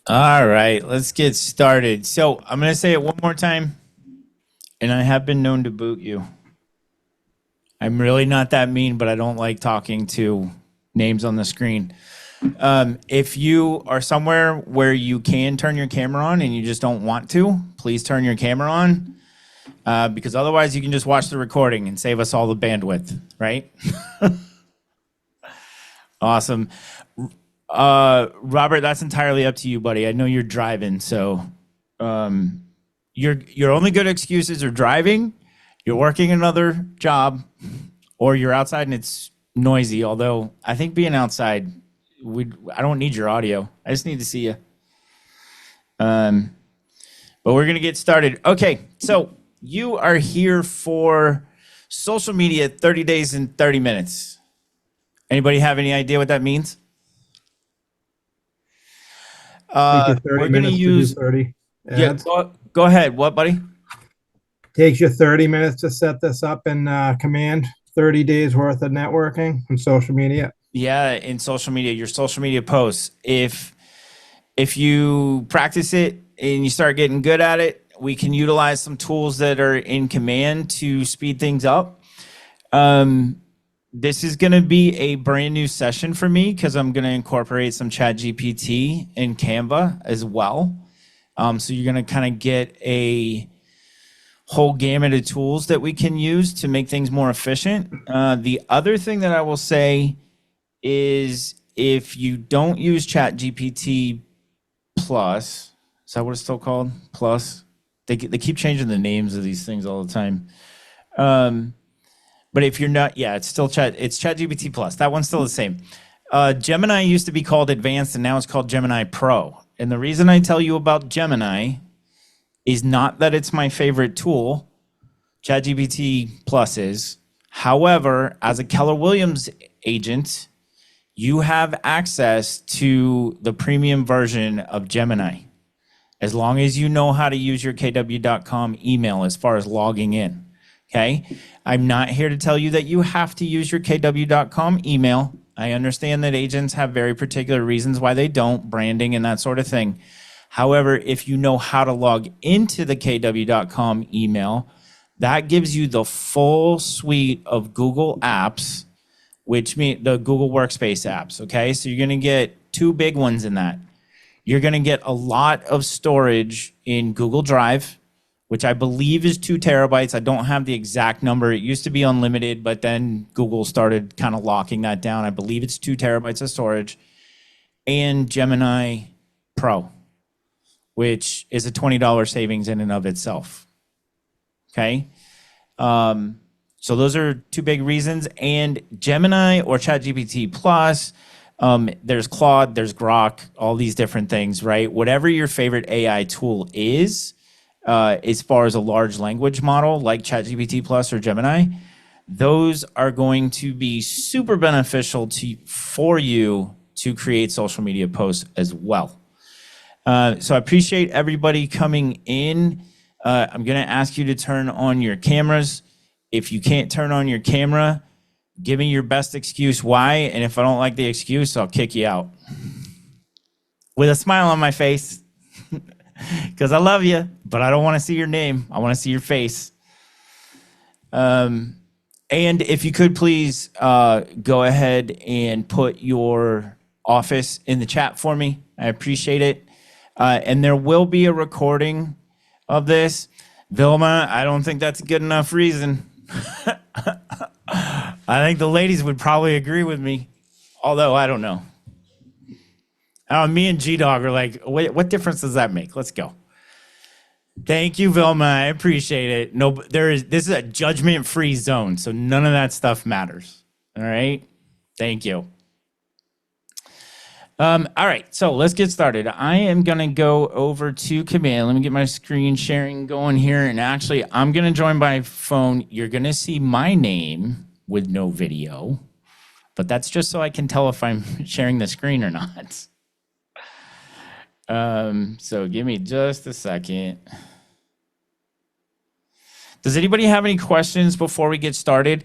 All right, let's get started. So I'm going to say it one more time, and I have been known to boot you. I'm really not that mean, but I don't like talking to names on the screen. If you are somewhere where you can turn your camera on and you just don't want to, please turn your camera on because otherwise you can just watch the recording and save us all the bandwidth, right? Awesome. Robert, that's entirely up to you, buddy. I know you're driving, so your only good excuses are driving, you're working another job, or you're outside and it's noisy. Although I think being outside, I don't need your audio. I just need to see you. But we're gonna get started. Okay, so you are here for social media 30 days in 30 minutes. Anybody have any idea what that means? Take you 30 We're gonna minutes to do use 30 yeah. ads. Go ahead. What, buddy? Takes you 30 minutes to set this up in Command. 30 days worth of networking and social media. Yeah, in social media, your social media posts. If you practice it and you start getting good at it, we can utilize some tools that are in Command to speed things up. This is going to be a brand new session for me because I'm going to incorporate some Chat GPT and Canva as well. So you're going to kind of get a whole gamut of tools that we can use to make things more efficient. The other thing that I will say is if you don't use Chat GPT Plus, is that what it's still called? Plus? They keep changing the names of these things all the time. But if you're not, yeah, it's ChatGPT Plus. That one's still the same. Gemini used to be called Advanced, and now it's called Gemini Pro. And the reason I tell you about Gemini is not that it's my favorite tool. ChatGPT Plus is. However, as a Keller Williams agent, you have access to the premium version of Gemini, as long as you know how to use your kw.com email as far as logging in. Okay, I'm not here to tell you that you have to use your kw.com email. I understand that agents have very particular reasons why they don't, branding and that sort of thing. However, if you know how to log into the kw.com email, that gives you the full suite of Google apps, which mean the Google Workspace apps. Okay, so you're going to get two big ones in that. You're going to get a lot of storage in Google Drive, which I believe is 2 terabytes. I don't have the exact number. It used to be unlimited, but then Google started kind of locking that down. I believe it's 2 terabytes of storage. And Gemini Pro, which is a $20 savings in and of itself. Okay? So those are two big reasons. And Gemini or ChatGPT Plus, there's Claude, there's Grok, all these different things, right? Whatever your favorite AI tool is, as far as a large language model like ChatGPT Plus or Gemini, those are going to be super beneficial for you to create social media posts as well. So I appreciate everybody coming in. I'm going to ask you to turn on your cameras. If you can't turn on your camera, give me your best excuse why, and if I don't like the excuse, I'll kick you out. With a smile on my face. Because I love you, but I don't want to see your name. I want to see your face. And if you could please go ahead and put your office in the chat for me. I appreciate it. And there will be a recording of this. Vilma, I don't think that's a good enough reason. I think the ladies would probably agree with me, although I don't know. Me and G-Dog are like, what difference does that make? Let's go. Thank you, Vilma. I appreciate it. No, this is a judgment-free zone, so none of that stuff matters. All right? Thank you. All right, so let's get started. I am going to go over to Command. Let me get my screen sharing going here. And actually, I'm going to join by phone. You're going to see my name with no video, but that's just so I can tell if I'm sharing the screen or not. So give me just a second. Does anybody have any questions before we get started?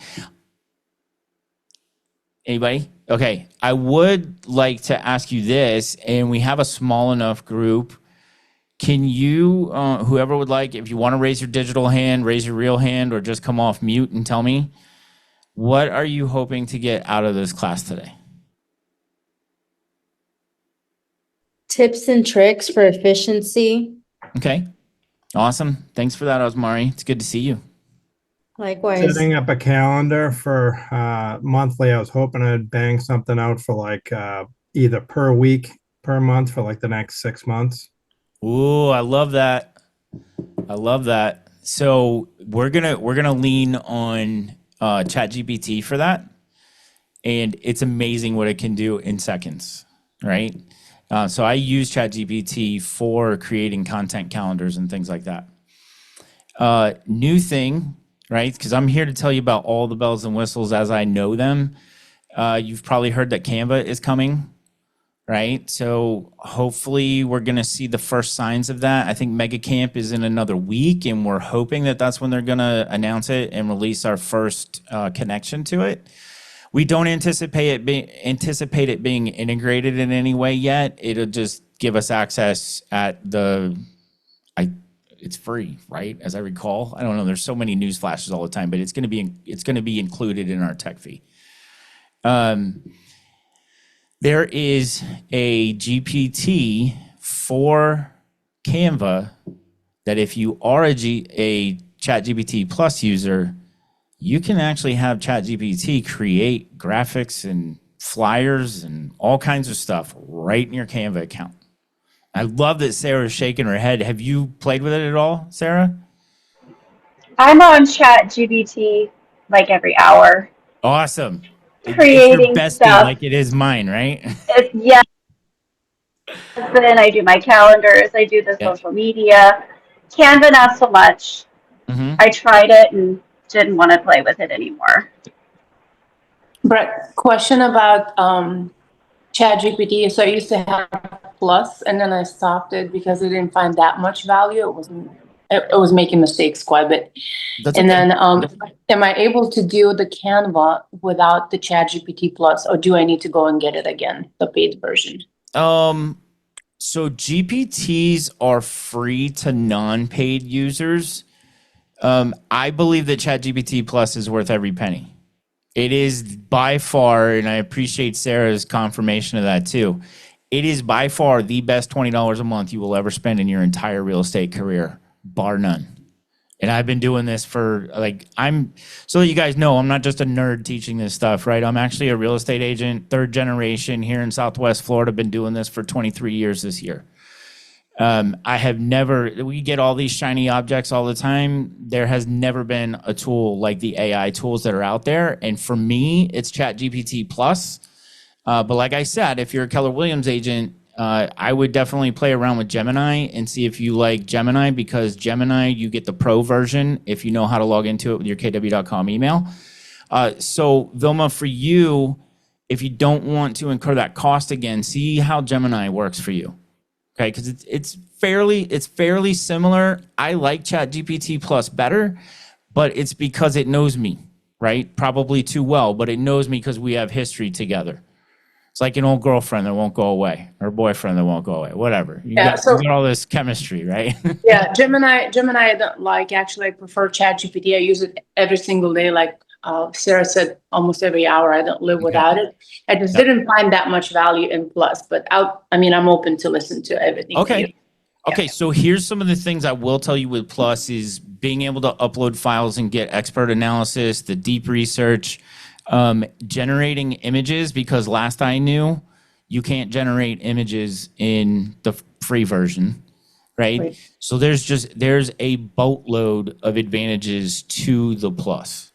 Anybody? Okay. I would like to ask you this, and we have a small enough group. Can you, whoever would like, if you want to raise your digital hand, raise your real hand, or just come off mute and tell me, what are you hoping to get out of this class today? Tips and tricks for efficiency. Okay. Awesome. Thanks for that, Osmari. It's good to see you. Likewise. Setting up a calendar for monthly. I was hoping I'd bang something out for like either per week, per month for like the next 6 months. Ooh, I love that. I love that. So we're gonna lean on ChatGPT for that, and it's amazing what it can do in seconds, right? So I use ChatGPT for creating content calendars and things like that. New thing, right? Because I'm here to tell you about all the bells and whistles as I know them. You've probably heard that Canva is coming, right? So hopefully we're going to see the first signs of that. I think Mega Camp is in another week, and we're hoping that that's when they're going to announce it and release our first connection to it. We don't anticipate it being integrated in any way yet. It'll just give us access at it's free, right? As I recall, I don't know. There's so many news flashes all the time, but it's going to be included in our tech fee. There is a GPT for Canva that if you are a ChatGPT Plus user, you can actually have ChatGPT create graphics and flyers and all kinds of stuff right in your Canva account. I love that Sarah's shaking her head. Have you played with it at all, Sarah? I'm on ChatGPT like every hour, Awesome. It's your creating bestie stuff. like it is mine, right? Yes, then I do my calendars, I do the Yeah. social media. Canva, not so much. Mm-hmm. I tried it and didn't want to play with it anymore. Brett, question about ChatGPT. So I used to have Plus, and then I stopped it because I didn't find that much value. It was making mistakes quite a bit. That's And okay. then, am I able to do the Canva without the ChatGPT Plus, or do I need to go and get it again, the paid version? So GPTs are free to non-paid users. I believe that ChatGPT Plus is worth every penny. It is by far, and I appreciate Sarah's confirmation of that too. It is by far the best $20 a month you will ever spend in your entire real estate career, bar none. And I've been doing this for so that you guys know, I'm not just a nerd teaching this stuff, right? I'm actually a real estate agent, third generation here in Southwest Florida. Been doing this for 23 years this year. We get all these shiny objects all the time. There has never been a tool like the AI tools that are out there. And for me, it's ChatGPT Plus. But like I said, if you're a Keller Williams agent, I would definitely play around with Gemini and see if you like Gemini, because Gemini, you get the pro version if you know how to log into it with your kw.com email. So Vilma, for you, if you don't want to incur that cost again, see how Gemini works for you. Okay, because it's fairly similar. I like ChatGPT Plus better, but it's because it knows me, right? Probably too well, but it knows me because we have history together. It's like an old girlfriend that won't go away, or boyfriend that won't go away, whatever. You got all this chemistry, right? Yeah, Gemini I don't like. Actually, I prefer ChatGPT. I use it every single day. Like Sarah said, almost every hour. I don't live without it. I just didn't find that much value in Plus, but I'm open to listen to everything. Okay. Okay, so here's some of the things I will tell you with Plus is being able to upload files and get expert analysis, the deep research, generating images, because last I knew, you can't generate images in the free version, right? So there's a boatload of advantages to the Plus.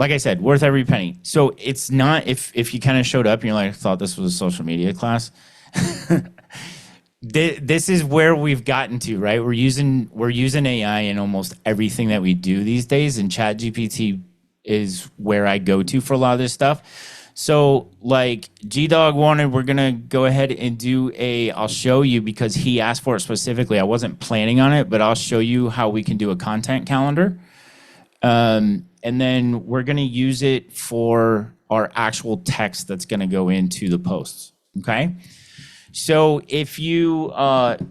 Like I said, worth every penny. So it's not, if you kind of showed up and you're like, I thought this was a social media class. This is where we've gotten to, right? We're using AI in almost everything that we do these days, and ChatGPT is where I go to for a lot of this stuff. So like G-Dog wanted, we're gonna go ahead and I'll show you, because he asked for it specifically. I wasn't planning on it, but I'll show you how we can do a content calendar. And then we're going to use it for our actual text that's going to go into the posts. Okay. So if you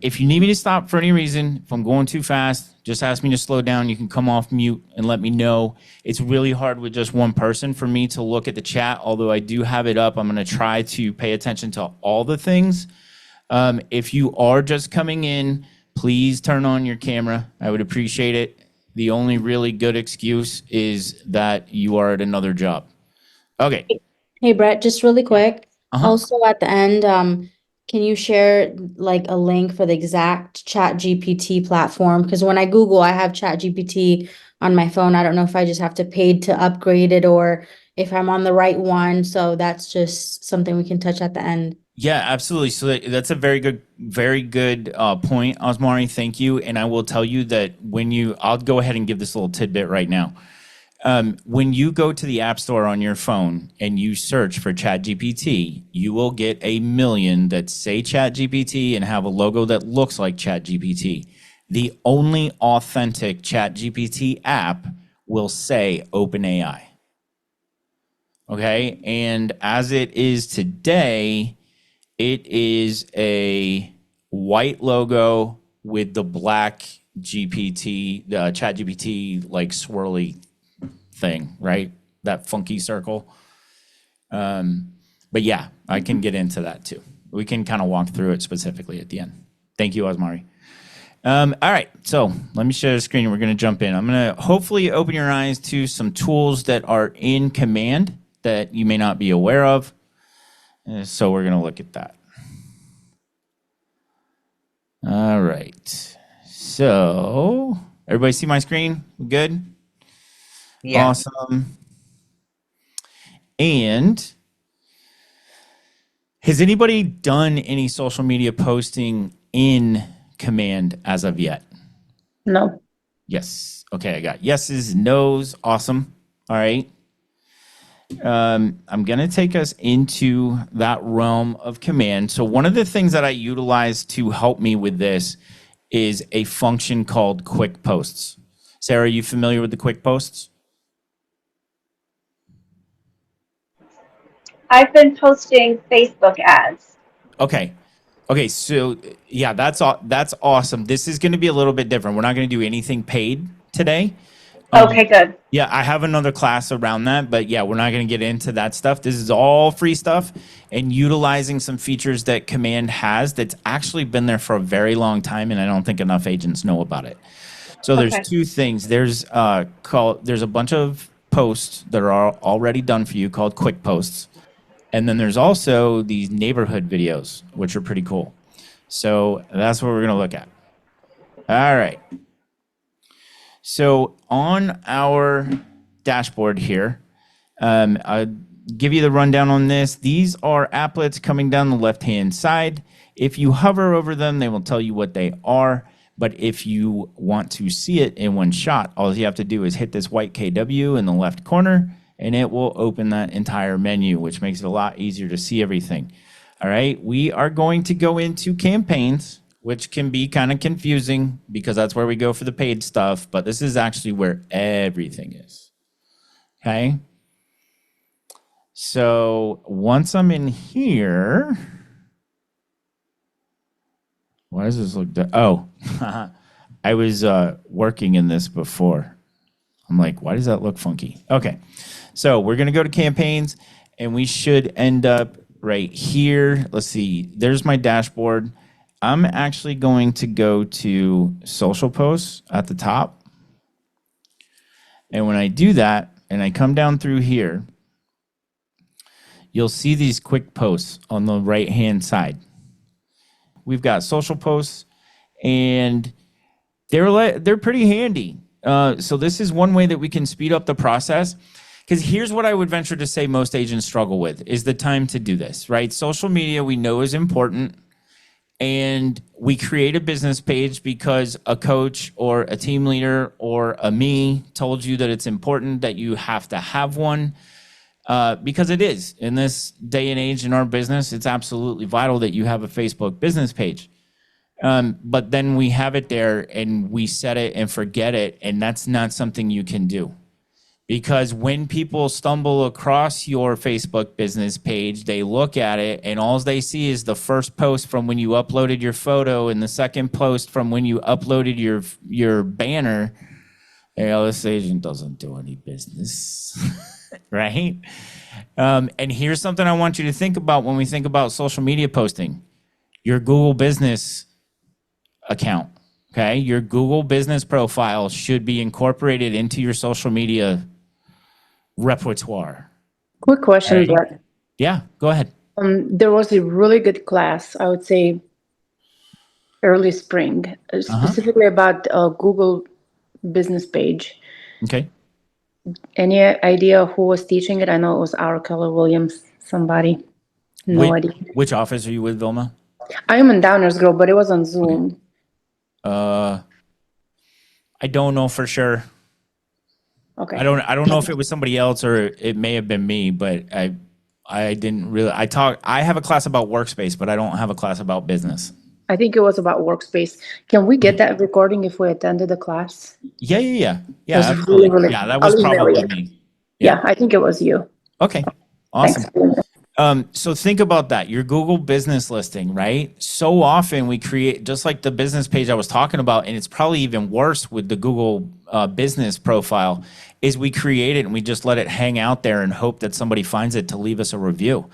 need me to stop for any reason, if I'm going too fast, just ask me to slow down. You can come off mute and let me know. It's really hard with just one person for me to look at the chat, although I do have it up. I'm going to try to pay attention to all the things. If you are just coming in, please turn on your camera. I would appreciate it. The only really good excuse is that you are at another job. Okay. Hey, Brett, just really quick. Uh-huh. Also at the end, can you share like a link for the exact Chat GPT platform? Because when I Google, I have Chat GPT on my phone. I don't know if I just have to pay to upgrade it or if I'm on the right one. So that's just something we can touch at the end. Yeah, absolutely. So that's a very good point, Osmari. Thank you. And I will tell you that I'll go ahead and give this little tidbit right now. When you go to the App Store on your phone and you search for ChatGPT, you will get 1 million that say ChatGPT and have a logo that looks like ChatGPT. The only authentic ChatGPT app will say OpenAI. Okay, and as it is today, it is a white logo with the black GPT, the ChatGPT like swirly thing, right? That funky circle. But yeah, I can get into that too. We can kind of walk through it specifically at the end. Thank you, Osmari. All right, so let me share the screen and we're going to jump in. I'm going to hopefully open your eyes to some tools that are in Command that you may not be aware of. So we're going to look at that. All right. So everybody see my screen? We good? Yeah. Awesome. And has anybody done any social media posting in Command as of yet? No. Yes. Okay, I got yeses, nos. Awesome. All right. I'm going to take us into that realm of Command. So one of the things that I utilize to help me with this is a function called QuickPosts. Sarah, are you familiar with the QuickPosts? I've been posting Facebook ads. Okay. Okay, so yeah, that's awesome. This is going to be a little bit different. We're not going to do anything paid today. Okay, good. Yeah, I have another class around that, but yeah, we're not going to get into that stuff. This is all free stuff and utilizing some features that Command has that's actually been there for a very long time, and I don't think enough agents know about it. So there's Okay. two things. There's a bunch of posts that are already done for you called QuickPosts. And then there's also these neighborhood videos, which are pretty cool. So that's what we're going to look at. All right. So on our dashboard here, I'll give you the rundown on this. These are applets coming down the left-hand side. If you hover over them, they will tell you what they are. But if you want to see it in one shot, all you have to do is hit this white KW in the left corner, and it will open that entire menu, which makes it a lot easier to see everything. All right, we are going to go into campaigns, which can be kind of confusing because that's where we go for the paid stuff, but this is actually where everything is. Okay. So once I'm in here, why does this look? Oh, I was working in this before. I'm like, why does that look funky? Okay. So we're going to go to campaigns and we should end up right here. Let's see. There's my dashboard. I'm actually going to go to social posts at the top. And when I do that and I come down through here, you'll see these quick posts on the right-hand side. We've got social posts and they're pretty handy. So this is one way that we can speed up the process. Because here's what I would venture to say most agents struggle with is the time to do this, right? Social media we know is important. And we create a business page because a coach or a team leader or a me told you that it's important that you have to have one. Because it is. In this day and age in our business, it's absolutely vital that you have a Facebook business page. But then we have it there and we set it and forget it. And that's not something you can do. Because when people stumble across your Facebook business page, they look at it and all they see is the first post from when you uploaded your photo and the second post from when you uploaded your banner. Hey, this agent doesn't do any business, right? And here's something I want you to think about when we think about social media posting. Your Google business account, okay? Your Google business profile should be incorporated into your social media repertoire. Quick question, Right. Brett. Yeah, go ahead. There was a really good class, I would say early spring, specifically about Google business page. Okay. Any idea who was teaching it? I know it was our Keller Williams, somebody. No idea. Which office are you with, Vilma? I am in Downers Grove, but it was on Zoom. I don't know for sure. Okay. I don't know if it was somebody else or it may have been me, but I didn't really. I have a class about workspace, but I don't have a class about business. I think it was about workspace. Can we get that recording if we attended the class? Yeah. It was Absolutely. really- Yeah, that was I'll email probably you. me. Yeah, I think it was you. Okay. Awesome. Thanks. So think about that, your Google business listing, right? So often we create, just like the business page I was talking about, and it's probably even worse with the Google business profile, is we create it and we just let it hang out there and hope that somebody finds it to leave us a review.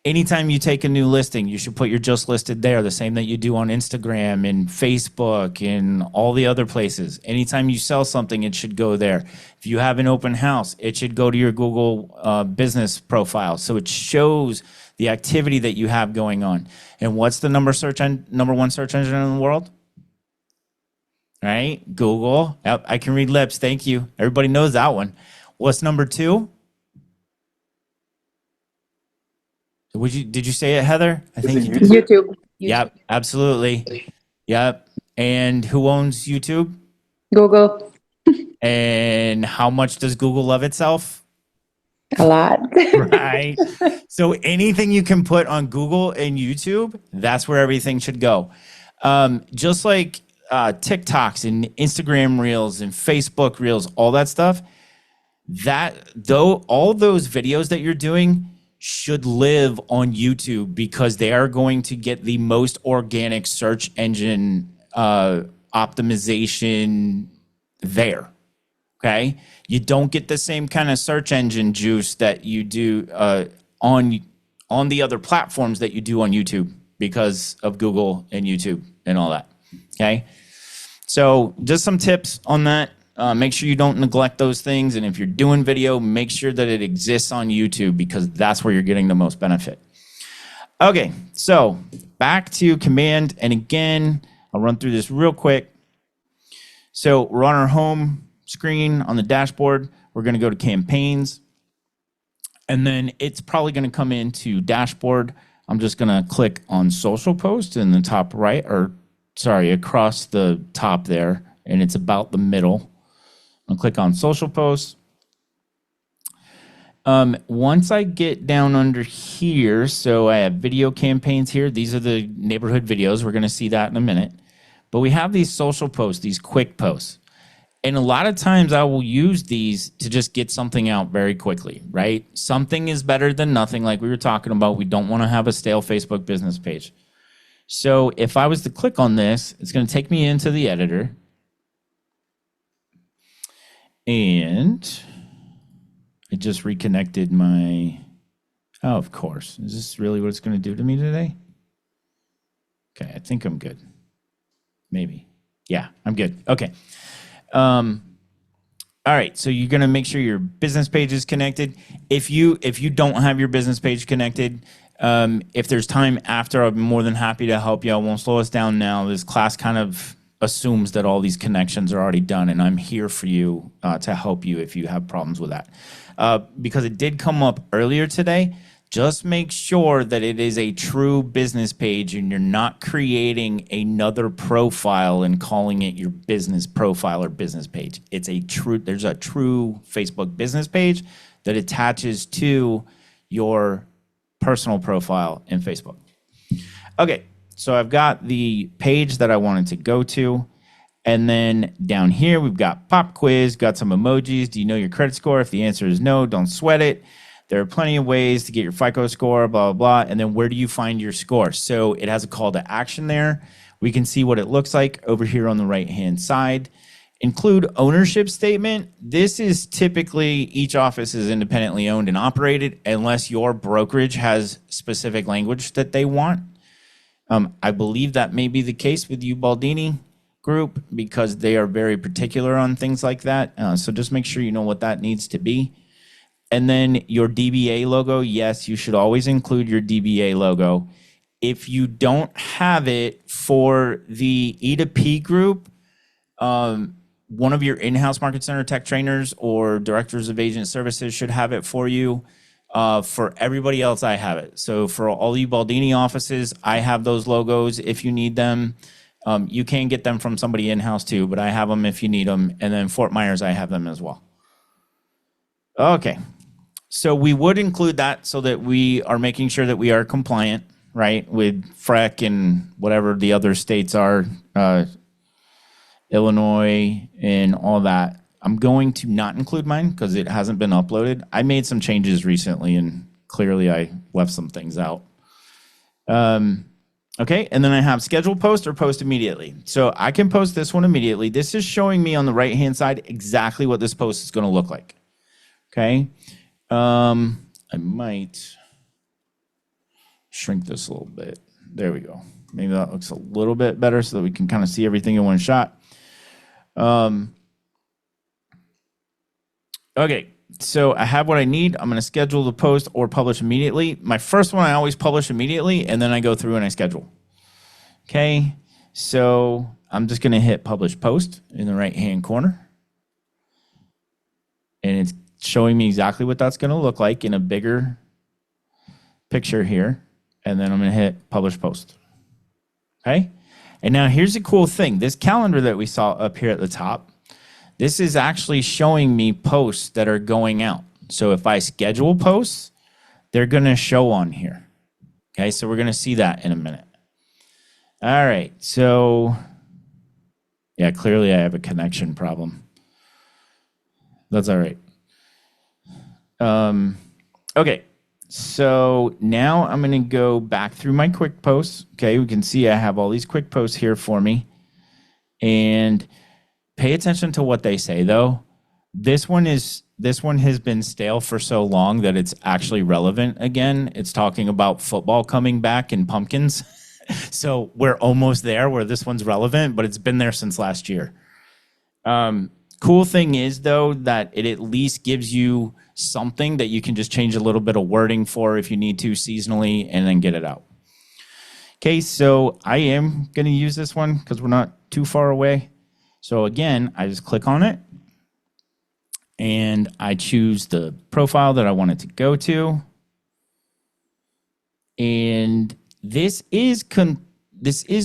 Anytime you take a new listing, you should put your just listed there, the same that you do on Instagram and Facebook and all the other places. Anytime you sell something, it should go there. If you have an open house, it should go to your Google business profile. So it shows the activity that you have going on. And what's the number one search engine in the world? Right? Google. Yep, I can read lips. Thank you. Everybody knows that one. What's number two? Did you say it, Heather? I think you did. YouTube. Yep, absolutely. Yep. And who owns YouTube? Google. And how much does Google love itself? A lot. Right. So anything you can put on Google and YouTube, that's where everything should go. Just like TikToks and Instagram Reels and Facebook Reels, all that stuff, all those videos that you're doing should live on YouTube because they are going to get the most organic search engine optimization there. Okay. You don't get the same kind of search engine juice that you do on the other platforms that you do on YouTube because of Google and YouTube and all that. Okay. So just some tips on that. Make sure you don't neglect those things. And if you're doing video, make sure that it exists on YouTube because that's where you're getting the most benefit. Okay, so back to command. And again, I'll run through this real quick. So we're on our home screen on the dashboard. We're going to go to campaigns. And then it's probably going to come into dashboard. I'm just going to click on social post in the top right, across the top there. And it's about the middle. I'll click on social posts. Once I get down under here, so I have video campaigns here. These are the neighborhood videos. We're going to see that in a minute. But we have these social posts, these quick posts. And a lot of times I will use these to just get something out very quickly, right? Something is better than nothing, like we were talking about. We don't want to have a stale Facebook business page. So if I was to click on this, it's going to take me into the editor. And I just reconnected my, oh, of course. Is this really what it's going to do to me today? Okay, I think I'm good. Maybe. Yeah, I'm good. Okay. All right, so you're going to make sure your business page is connected. If you don't have your business page connected, if there's time after, I'm more than happy to help you. I won't slow us down now. This class kind of assumes that all these connections are already done, and I'm here for you to help you if you have problems with that. Because it did come up earlier today, just make sure that it is a true business page and you're not creating another profile and calling it your business profile or business page. There's a true Facebook business page that attaches to your personal profile in Facebook. Okay. So I've got the page that I wanted to go to. And then down here, we've got pop quiz, got some emojis. Do you know your credit score? If the answer is no, don't sweat it. There are plenty of ways to get your FICO score, blah, blah, blah. And then where do you find your score? So it has a call to action there. We can see what it looks like over here on the right-hand side. Include ownership statement. This is typically each office is independently owned and operated unless your brokerage has specific language that they want. I believe that may be the case with you, Baldini Group, because they are very particular on things like that. So just make sure you know what that needs to be. And then your DBA logo, yes, you should always include your DBA logo. If you don't have it for the E2P group, one of your in-house market center tech trainers or directors of agent services should have it for you. For everybody else, I have it. So for all you Baldini offices, I have those logos if you need them. You can get them from somebody in-house too, but I have them if you need them. And then Fort Myers, I have them as well. Okay. So we would include that so that we are making sure that we are compliant, right, with FREC and whatever the other states are, Illinois and all that. I'm going to not include mine because it hasn't been uploaded. I made some changes recently and clearly I left some things out. Okay, and then I have schedule post or post immediately. So I can post this one immediately. This is showing me on the right-hand side exactly what this post is going to look like. Okay. I might shrink this a little bit. There we go. Maybe that looks a little bit better so that we can kind of see everything in one shot. Okay, so I have what I need. I'm going to schedule the post or publish immediately. My first one, I always publish immediately, and then I go through and I schedule. Okay, so I'm just going to hit publish post in the right-hand corner. And it's showing me exactly what that's going to look like in a bigger picture here. And then I'm going to hit publish post. Okay. And now here's a cool thing. This calendar that we saw up here at the top, this is actually showing me posts that are going out. So if I schedule posts, they're going to show on here. Okay. So we're going to see that in a minute. All right. So yeah, clearly I have a connection problem. That's all right. Okay, so now I'm going to go back through my QuickPosts. Okay, we can see I have all these QuickPosts here for me. And pay attention to what they say, though. This one has been stale for so long that it's actually relevant again. It's talking about football coming back and pumpkins. So we're almost there where this one's relevant, but it's been there since last year. Cool thing is, though, that it at least gives you something that you can just change a little bit of wording for if you need to seasonally and then get it out. Okay, so I am going to use this one because we're not too far away. So again, I just click on it and I choose the profile that I want it to go to. And this is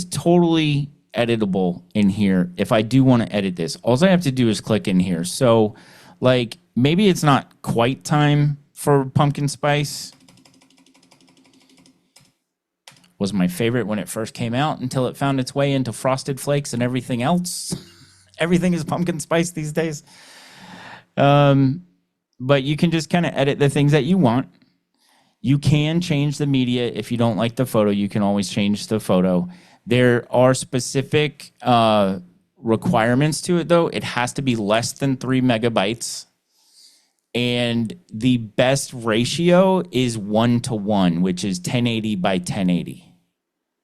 totally editable in here. If I do want to edit this, all I have to do is click in here. So like maybe it's not quite time for pumpkin spice. Was my favorite when it first came out until it found its way into frosted flakes and everything else. Everything is pumpkin spice these days. But you can just kind of edit the things that you want. You can change the media. If you don't like the photo, you can always change the photo. There are specific requirements to it, though. It has to be less than 3 megabytes. And the best ratio is 1:1, which is 1080 by 1080.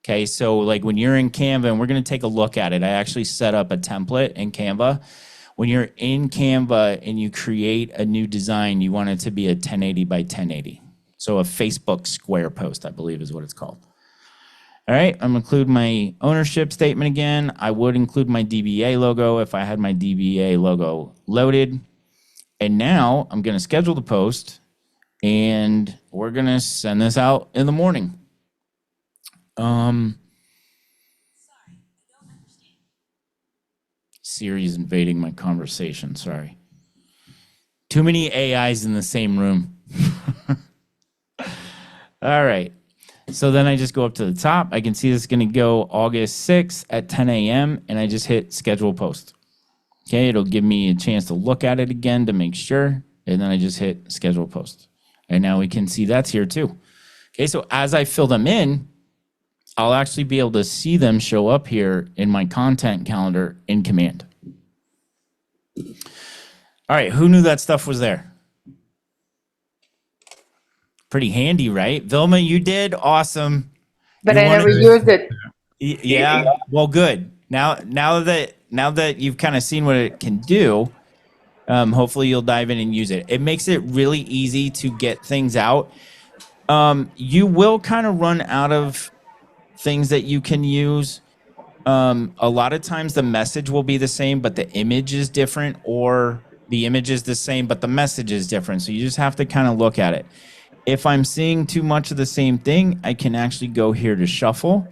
Okay, so like when you're in Canva, and we're going to take a look at it. I actually set up a template in Canva. When you're in Canva and you create a new design, you want it to be a 1080 by 1080. So a Facebook square post, I believe is what it's called. All right, I'm going to include my ownership statement again. I would include my DBA logo if I had my DBA logo loaded. And now I'm going to schedule the post, and we're going to send this out in the morning. Siri's invading my conversation, sorry. Too many AIs in the same room. All right. So then I just go up to the top. I can see this is going to go August 6th at 10 a.m. and I just hit schedule post. Okay, it'll give me a chance to look at it again to make sure. And then I just hit schedule post. And now we can see that's here too. Okay, so as I fill them in, I'll actually be able to see them show up here in my content calendar in command. All right, who knew that stuff was there? Pretty handy, right? Vilma, you did? Awesome. But You I wanted never to- used it. Yeah, well, good. Now that you've kind of seen what it can do, hopefully you'll dive in and use it. It makes it really easy to get things out. You will kind of run out of things that you can use. A lot of times the message will be the same, but the image is different, or the image is the same, but the message is different. So you just have to kind of look at it. If I'm seeing too much of the same thing, I can actually go here to shuffle,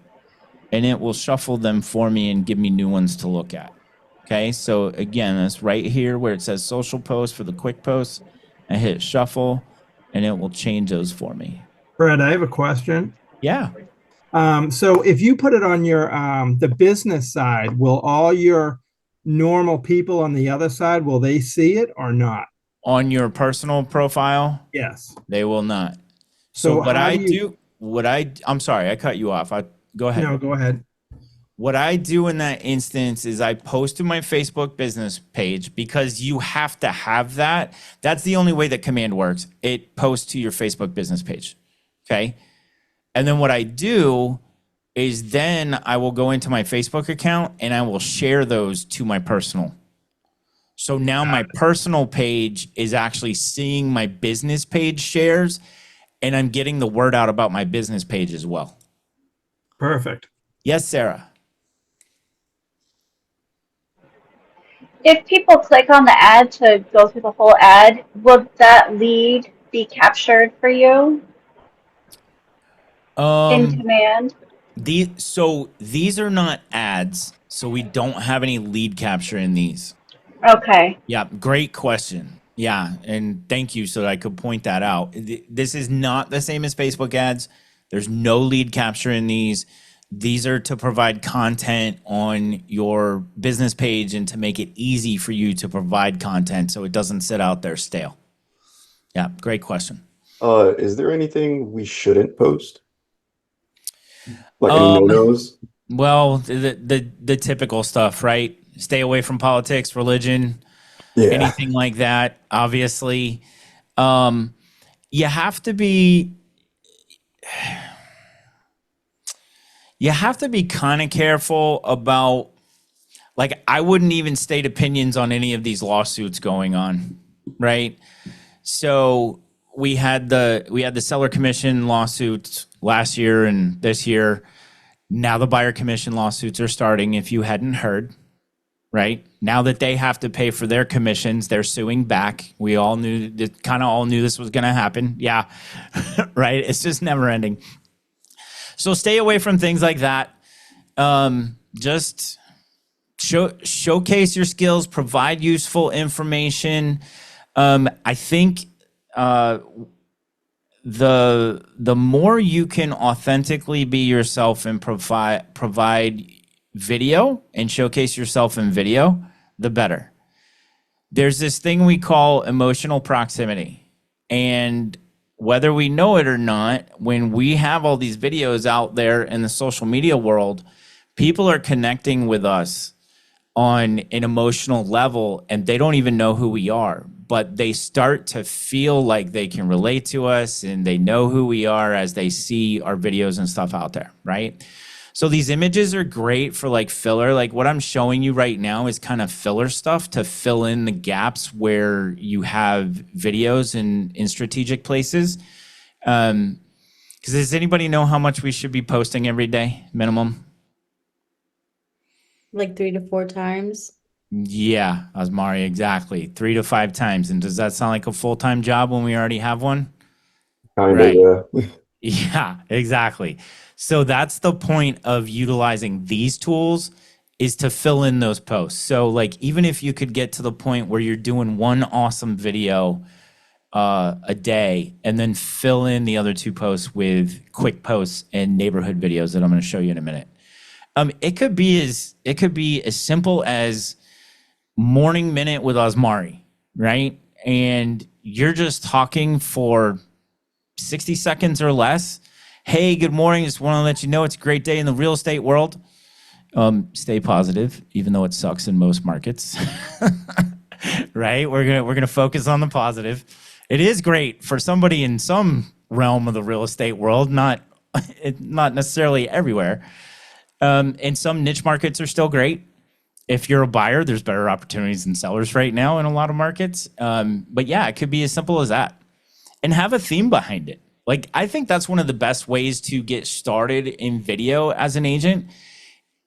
and it will shuffle them for me and give me new ones to look at. Okay, so again, that's right here where it says social post for the quick posts. I hit shuffle, and it will change those for me. Fred, I have a question. Yeah. So if you put it on your the business side, will all your normal people on the other side, will they see it or not? On your personal profile, Yes. they will not. So So what how I do you- I'm sorry, I cut you off. Go ahead. No, go ahead. What I do in that instance is I post to my Facebook business page, because you have to have that. That's the only way that command works. It posts to your Facebook business page. Okay. And then what I do is then I will go into my Facebook account and I will share those to my personal. So now my personal page is actually seeing my business page shares, and I'm getting the word out about my business page as well. Perfect. Yes, Sarah. If people click on the ad to go through the whole ad, will that lead be captured for you in command? So these are not ads, so we don't have any lead capture in these. Okay. Yeah, great question. Yeah, and thank you so that I could point that out. This is not the same as Facebook ads. There's no lead capture in these. These are to provide content on your business page and to make it easy for you to provide content so it doesn't sit out there stale. Yeah, great question. Is there anything we shouldn't post? Like any no-nos? Well, the typical stuff, right? Stay away from politics, religion, Yeah. anything like that. Obviously, you have to be kind of careful about, like, I wouldn't even state opinions on any of these lawsuits going on, right? So we had the seller commission lawsuits last year and this year. Now the buyer commission lawsuits are starting, if you hadn't heard, right? Now that they have to pay for their commissions, they're suing back. We all knew this was going to happen. Yeah, right? It's just never ending. So stay away from things like that. Just showcase your skills, provide useful information. I think the more you can authentically be yourself and provide video and showcase yourself in video, the better. There's this thing we call emotional proximity. And whether we know it or not, when we have all these videos out there in the social media world, people are connecting with us on an emotional level, and they don't even know who we are, but they start to feel like they can relate to us and they know who we are as they see our videos and stuff out there, right? So these images are great for like filler. Like what I'm showing you right now is kind of filler stuff to fill in the gaps where you have videos in strategic places. Because does anybody know how much we should be posting every day, minimum? Like 3 to 4 times. Yeah, Asmari, exactly. 3 to 5 times. And does that sound like a full-time job when we already have one? Kind Right. of, yeah. Yeah, exactly. So that's the point of utilizing these tools, is to fill in those posts. So like, even if you could get to the point where you're doing one awesome video a day, and then fill in the other 2 posts with quick posts and neighborhood videos that I'm going to show you in a minute. It could be as simple as morning minute with Osmari, right? And you're just talking for 60 seconds or less. Hey, good morning. Just want to let you know it's a great day in the real estate world. Stay positive, even though it sucks in most markets. Right? We're gonna focus on the positive. It is great for somebody in some realm of the real estate world, not necessarily everywhere. And some niche markets are still great. If you're a buyer, there's better opportunities than sellers right now in a lot of markets. But yeah, it could be as simple as that. And have a theme behind it. Like, I think that's one of the best ways to get started in video as an agent.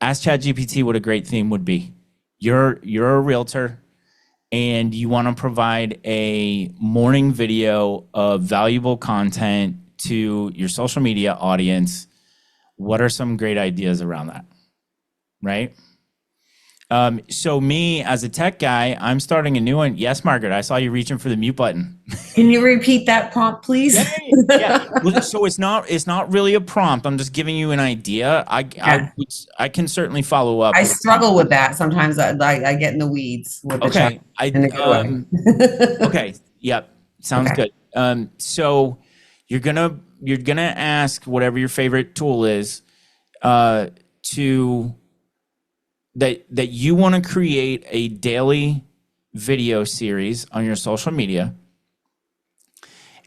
Ask ChatGPT what a great theme would be. You're a realtor and you want to provide a morning video of valuable content to your social media audience. What are some great ideas around that? Right? So me as a tech guy, I'm starting a new one. Yes, Margaret, I saw you reaching for the mute button. Can you repeat that prompt, please? Yeah. Well, so it's not really a prompt. I'm just giving you an idea. I can certainly follow up. I struggle with that sometimes. I get in the weeds with the Okay. chat in a good way. Okay. Yep. Sounds Okay. good. So you're gonna ask whatever your favorite tool is, that you want to create a daily video series on your social media,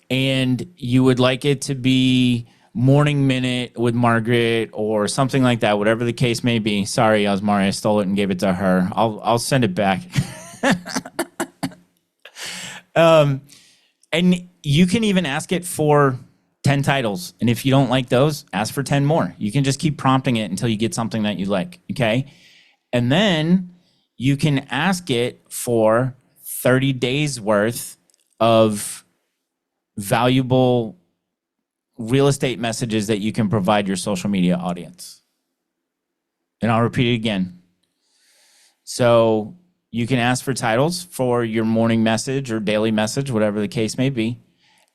and you would like it to be morning minute with Margaret or something like that, whatever the case may be. Sorry, Osmari, I stole it and gave it to her. I'll send it back. And you can even ask it for 10 titles. And if you don't like those, ask for 10 more. You can just keep prompting it until you get something that you like, okay? And then you can ask it for 30 days worth of valuable real estate messages that you can provide your social media audience. And I'll repeat it again. So you can ask for titles for your morning message or daily message, whatever the case may be.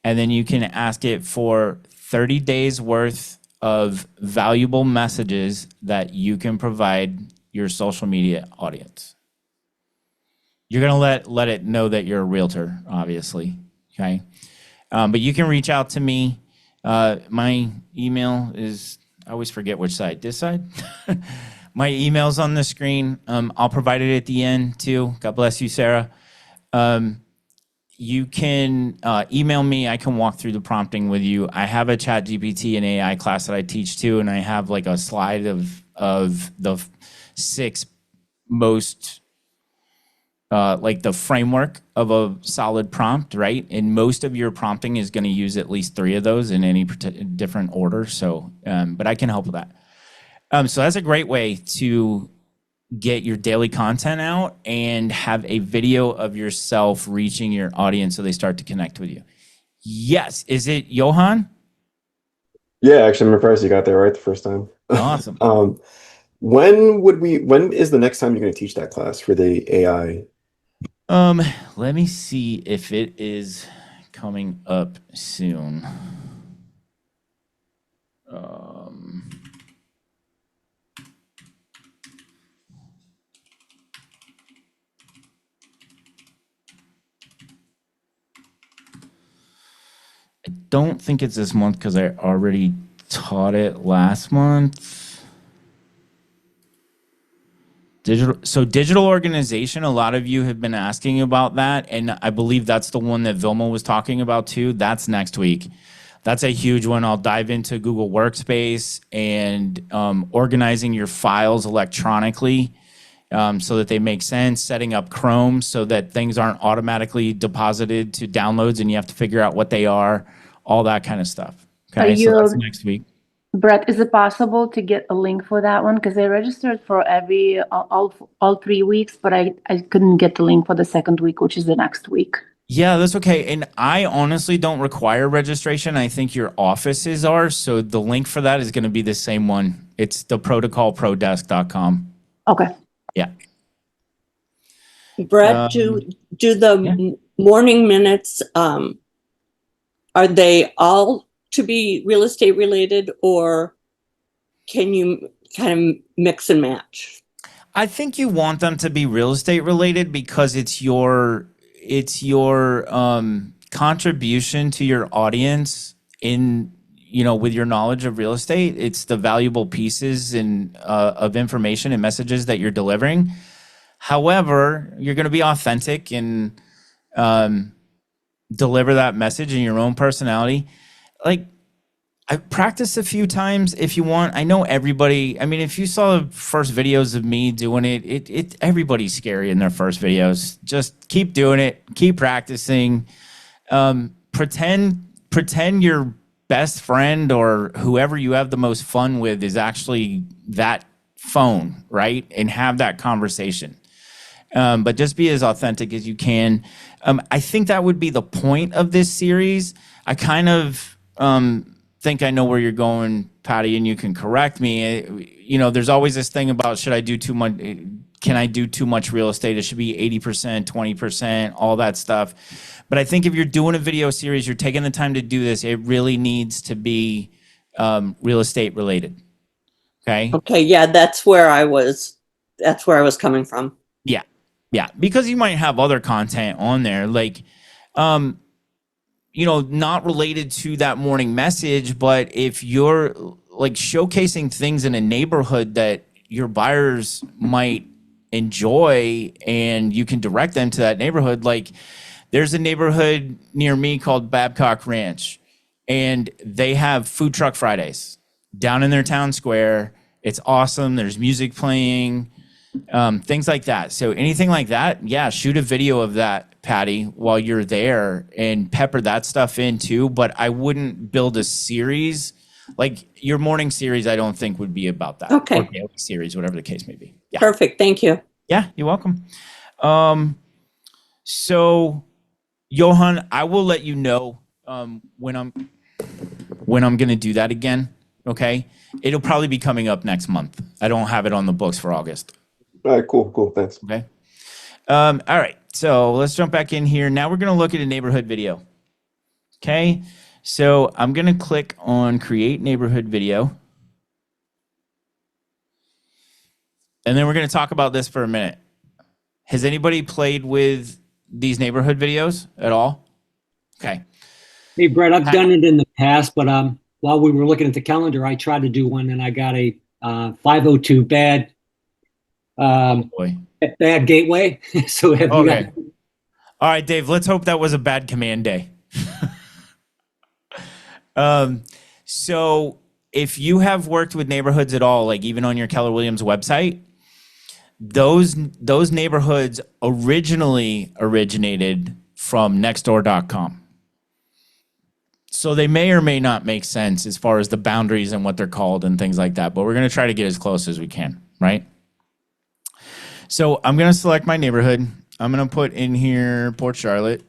And then you can ask it for 30 days worth of valuable messages that you can provide your social media audience. You're going to let it know that you're a realtor, obviously, okay? But you can reach out to me. My email is, I always forget which side, this side? My email's on the screen. I'll provide it at the end too. God bless you, Sarah. You can email me. I can walk through the prompting with you. I have a ChatGPT and AI class that I teach too, and I have like a slide of the 6 most like the framework of a solid prompt, right? And most of your prompting is going to use at least 3 of those in any different order. So, but I can help with that. So that's a great way to get your daily content out and have a video of yourself reaching your audience so they start to connect with you. Yes. Is it Johan? Yeah, actually, I'm impressed you got there right the first time. Awesome. When is the next time you're going to teach that class for the AI? Let me see if it is coming up soon. I don't think it's this month because I already taught it last month. Digital organization, a lot of you have been asking about that, and I believe that's the one that Vilma was talking about too. That's next week. That's a huge one. I'll dive into Google Workspace and organizing your files electronically so that they make sense, setting up Chrome so that things aren't automatically deposited to downloads and you have to figure out what they are, all that kind of stuff. Okay, so that's next week. Brett, is it possible to get a link for that one? Because I registered for all 3 weeks, but I couldn't get the link for the second week, which is the next week. Yeah, that's okay. And I honestly don't require registration. I think your offices are. So the link for that is going to be the same one. It's the Pro2Call Okay. Yeah. Brett, do the morning minutes are they all to be real estate related, or can you kind of mix and match? I think you want them to be real estate related because it's your contribution to your audience in, with your knowledge of real estate. It's the valuable pieces of information and messages that you're delivering. However, you're going to be authentic and deliver that message in your own personality. Like, I've practiced a few times if you want. I know everybody, I mean, if you saw the first videos of me doing it, everybody's scary in their first videos. Just keep doing it, keep practicing. Pretend your best friend or whoever you have the most fun with is actually that phone, right? And have that conversation. But just be as authentic as you can. I think that would be the point of this series. I kind of think I know where you're going, Patty, and you can correct me. There's always this thing about, should I do too much? Can I do too much real estate? It should be 80%, 20%, all that stuff. But I think if you're doing a video series, you're taking the time to do this, it really needs to be real estate related. Okay. Okay. Yeah. That's where I was coming from. Yeah. Yeah. Because you might have other content on there, like, not related to that morning message, but if you're like showcasing things in a neighborhood that your buyers might enjoy and you can direct them to that neighborhood. Like, there's a neighborhood near me called Babcock Ranch, and they have food truck Fridays down in their town square. It's awesome. There's music playing, things like that. So anything like that, yeah, shoot a video of that, Patty, while you're there and pepper that stuff in too. But I wouldn't build a series like your morning series. I don't think would be about that. Okay. Or daily series, whatever the case may be. Yeah. Perfect. Thank you. Yeah, you're welcome. So Johan, I will let you know when I'm going to do that again. Okay. It'll probably be coming up next month. I don't have it on the books for August. All right, cool. Thanks. Okay. All right. So let's jump back in here. Now we're going to look at a neighborhood video. Okay. So I'm going to click on create neighborhood video. And then we're going to talk about this for a minute. Has anybody played with these neighborhood videos at all? Okay. Hey, Brett, I've done it in the past, but while we were looking at the calendar, I tried to do one and I got a 502 bad bad gateway. So have you got... All right, Dave, let's hope that was a bad command day. So if you have worked with neighborhoods at all, like even on your Keller Williams website, those neighborhoods originally originated from nextdoor.com. So they may or may not make sense as far as the boundaries and what they're called and things like that, but we're going to try to get as close as we can, right? So I'm going to select my neighborhood. I'm going to put in here Port Charlotte.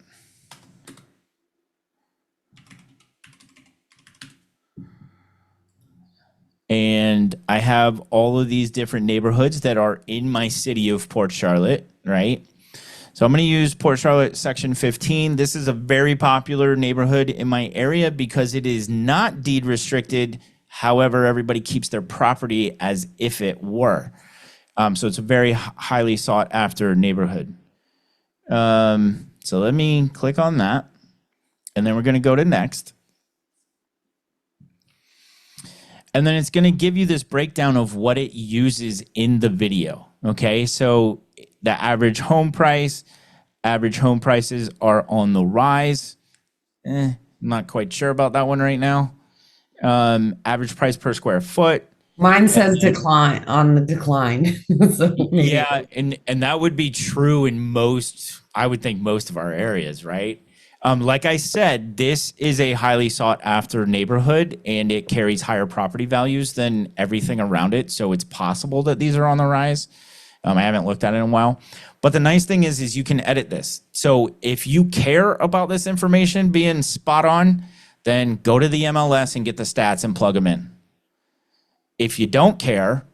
And I have all of these different neighborhoods that are in my city of Port Charlotte, right? So I'm going to use Port Charlotte section 15. This is a very popular neighborhood in my area because it is not deed restricted. However, everybody keeps their property as if it were. So it's a very highly sought after neighborhood. So let me click on that. And then we're going to go to next. And then it's going to give you this breakdown of what it uses in the video. Okay, so the average home prices are on the rise. I'm not quite sure about that one right now. Average price per square foot. Mine says decline on the decline. So yeah, and that would be true in most, I would think most of our areas, right? Like I said, this is a highly sought after neighborhood and it carries higher property values than everything around it. So it's possible that these are on the rise. I haven't looked at it in a while, but the nice thing is you can edit this. So if you care about this information being spot on, then go to the MLS and get the stats and plug them in. If you don't care,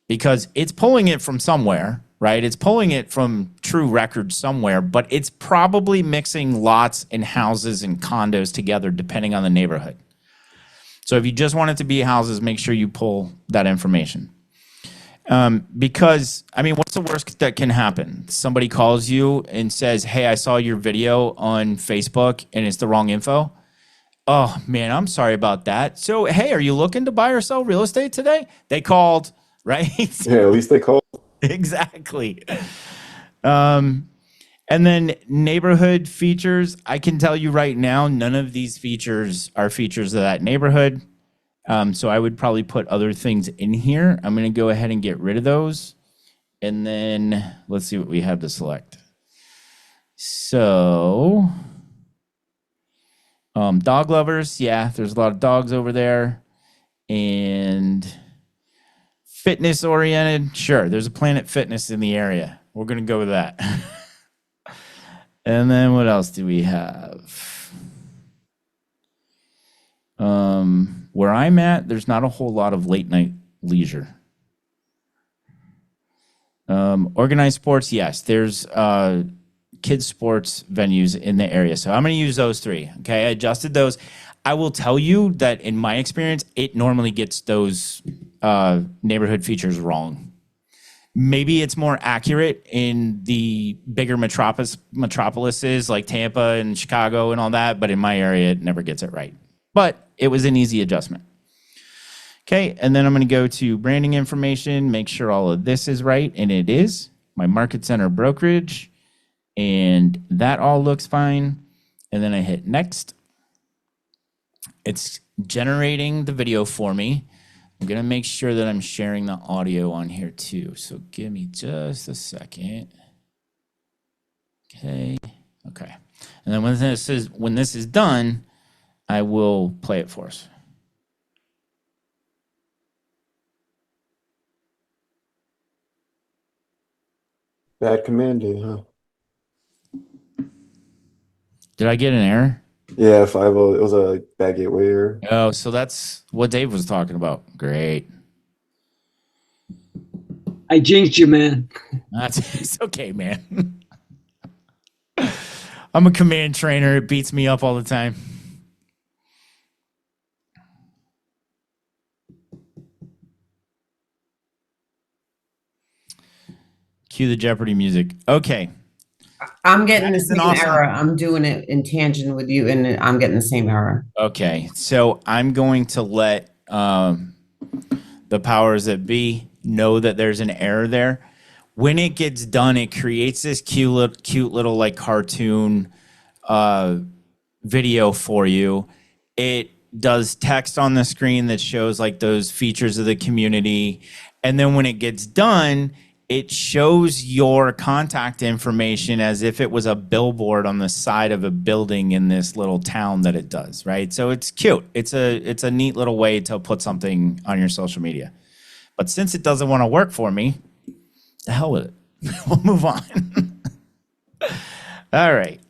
because it's pulling it from somewhere, right? It's pulling it from true records somewhere, but it's probably mixing lots and houses and condos together depending on the neighborhood. So if you just want it to be houses, make sure you pull that information. Because, I mean, what's the worst that can happen? Somebody calls you and says, hey, I saw your video on Facebook and it's the wrong info. Oh, man, I'm sorry about that. So, hey, are you looking to buy or sell real estate today? They called, right? Yeah, at least they called. Exactly. And then neighborhood features, I can tell you right now, none of these features are features of that neighborhood. So I would probably put other things in here. I'm going to go ahead and get rid of those. And then let's see what we have to select. So, dog lovers. Yeah, there's a lot of dogs over there. And fitness oriented. Sure, there's a Planet Fitness in the area. We're going to go with that. And then what else do we have? Where I'm at, there's not a whole lot of late night leisure. Organized sports, yes. There's kids sports venues in the area. So I'm going to use those three. Okay, I adjusted those. I will tell you that in my experience, it normally gets those neighborhood features wrong. Maybe it's more accurate in the bigger metropolises like Tampa and Chicago and all that, but in my area, it never gets it right. But it was an easy adjustment. Okay, and then I'm going to go to branding information, make sure all of this is right, and it is. My market center brokerage, and that all looks fine. And then I hit next. It's generating the video for me. I'm going to make sure that I'm sharing the audio on here too. So give me just a second. Okay. And then when this is done, I will play it for us. Bad commanding, huh? Did I get an error? Yeah, 5-0. It was a bad gateway error. Oh, so that's what Dave was talking about. Great. I jinxed you, man. It's okay, man. I'm a command trainer. It beats me up all the time. Cue the Jeopardy music. Okay. I'm getting the That is an same awesome- error. I'm doing it in tangent with you, and I'm getting the same error. Okay. So I'm going to let the powers that be know that there's an error there. When it gets done, it creates this cute little like cartoon video for you. It does text on the screen that shows like those features of the community. And then when it gets done, it shows your contact information as if it was a billboard on the side of a building in this little town that it does, right? So it's cute. It's a neat little way to put something on your social media. But since it doesn't want to work for me, the hell with it. We'll move on. All right.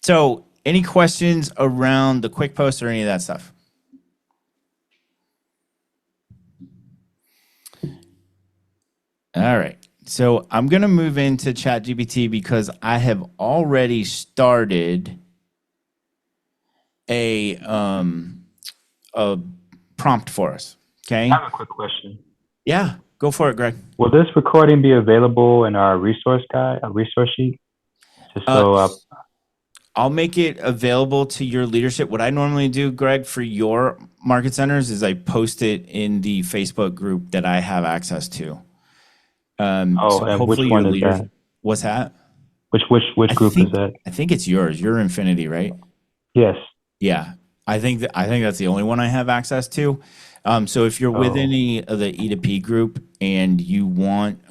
So any questions around the QuickPost or any of that stuff? All right. So I'm going to move into ChatGPT because I have already started a prompt for us. Okay. I have a quick question. Yeah, go for it, Greg. Will this recording be available in our resource guide, a resource sheet? Just so I'll make it available to your leadership. What I normally do, Greg, for your market centers is I post it in the Facebook group that I have access to. and which one is that? What's that? Which group is that? I think it's yours. You're Infinity, right? Yes. Yeah. I think that's the only one I have access to. So if you're with any of the E2P group and you want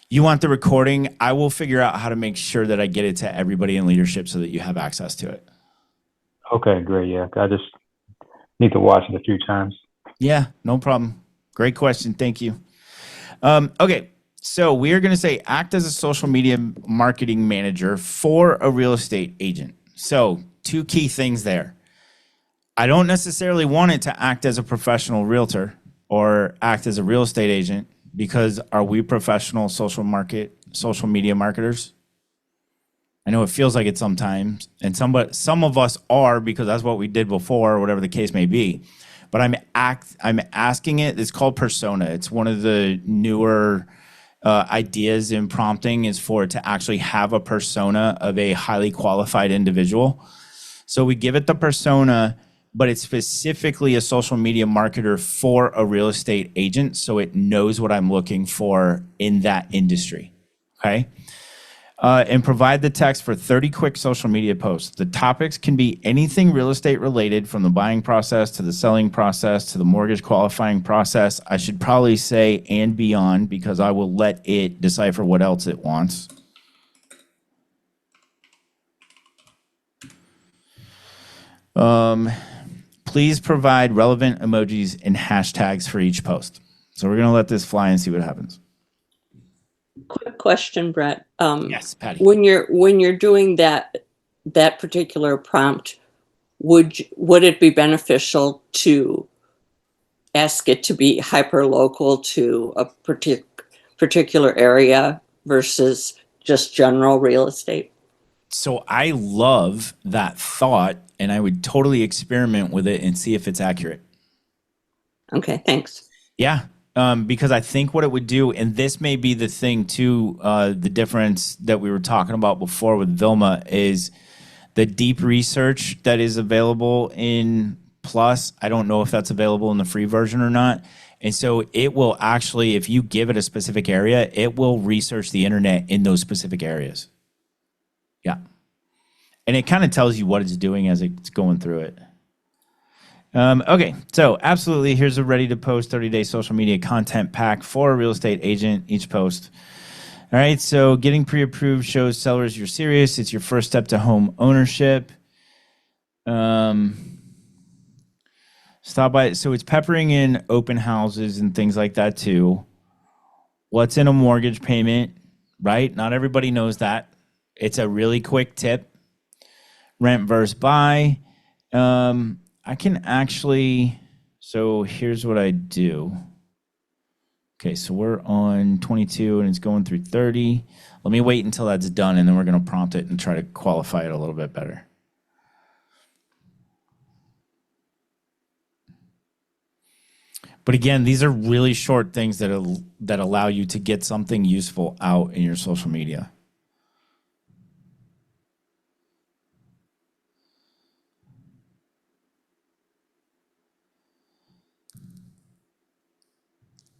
the recording, I will figure out how to make sure that I get it to everybody in leadership so that you have access to it. Okay, great. Yeah, I just need to watch it a few times. Yeah, no problem. Great question. Thank you. Okay, so we are going to say act as a social media marketing manager for a real estate agent. So 2 key things there. I don't necessarily want it to act as a professional realtor or act as a real estate agent because are we professional social media marketers? I know it feels like it sometimes, and some of us are because that's what we did before, or whatever the case may be. But I'm asking it. It's called persona. It's one of the newer ideas in prompting is for it to actually have a persona of a highly qualified individual. So we give it the persona, but it's specifically a social media marketer for a real estate agent, so it knows what I'm looking for in that industry. Okay. And provide the text for 30 quick social media posts. The topics can be anything real estate related, from the buying process to the selling process to the mortgage qualifying process. I should probably say and beyond, because I will let it decipher what else it wants. Please provide relevant emojis and hashtags for each post. So we're going to let this fly and see what happens. Quick question, Brett. Yes, Patty. When you're doing that particular prompt, would it be beneficial to ask it to be hyper local to a particular area versus just general real estate? So I love that thought, and I would totally experiment with it and see if it's accurate. Okay, thanks. Yeah, because I think what it would do, and this may be the thing too, the difference that we were talking about before with Vilma, is the deep research that is available in Plus. I don't know if that's available in the free version or not. And so it will actually, if you give it a specific area, it will research the internet in those specific areas. Yeah. And it kind of tells you what it's doing as it's going through it. Okay, so absolutely, here's a ready to post 30-day social media content pack for a real estate agent, each post. All right, so getting pre-approved shows sellers you're serious. It's your first step to home ownership. Stop by. So it's peppering in open houses and things like that too. What's in a mortgage payment, right? Not everybody knows that. It's a really quick tip. Rent versus buy. I can actually, so here's what I do. Okay, so we're on 22 and it's going through 30. Let me wait until that's done, and then we're going to prompt it and try to qualify it a little bit better. But again, these are really short things that allow you to get something useful out in your social media.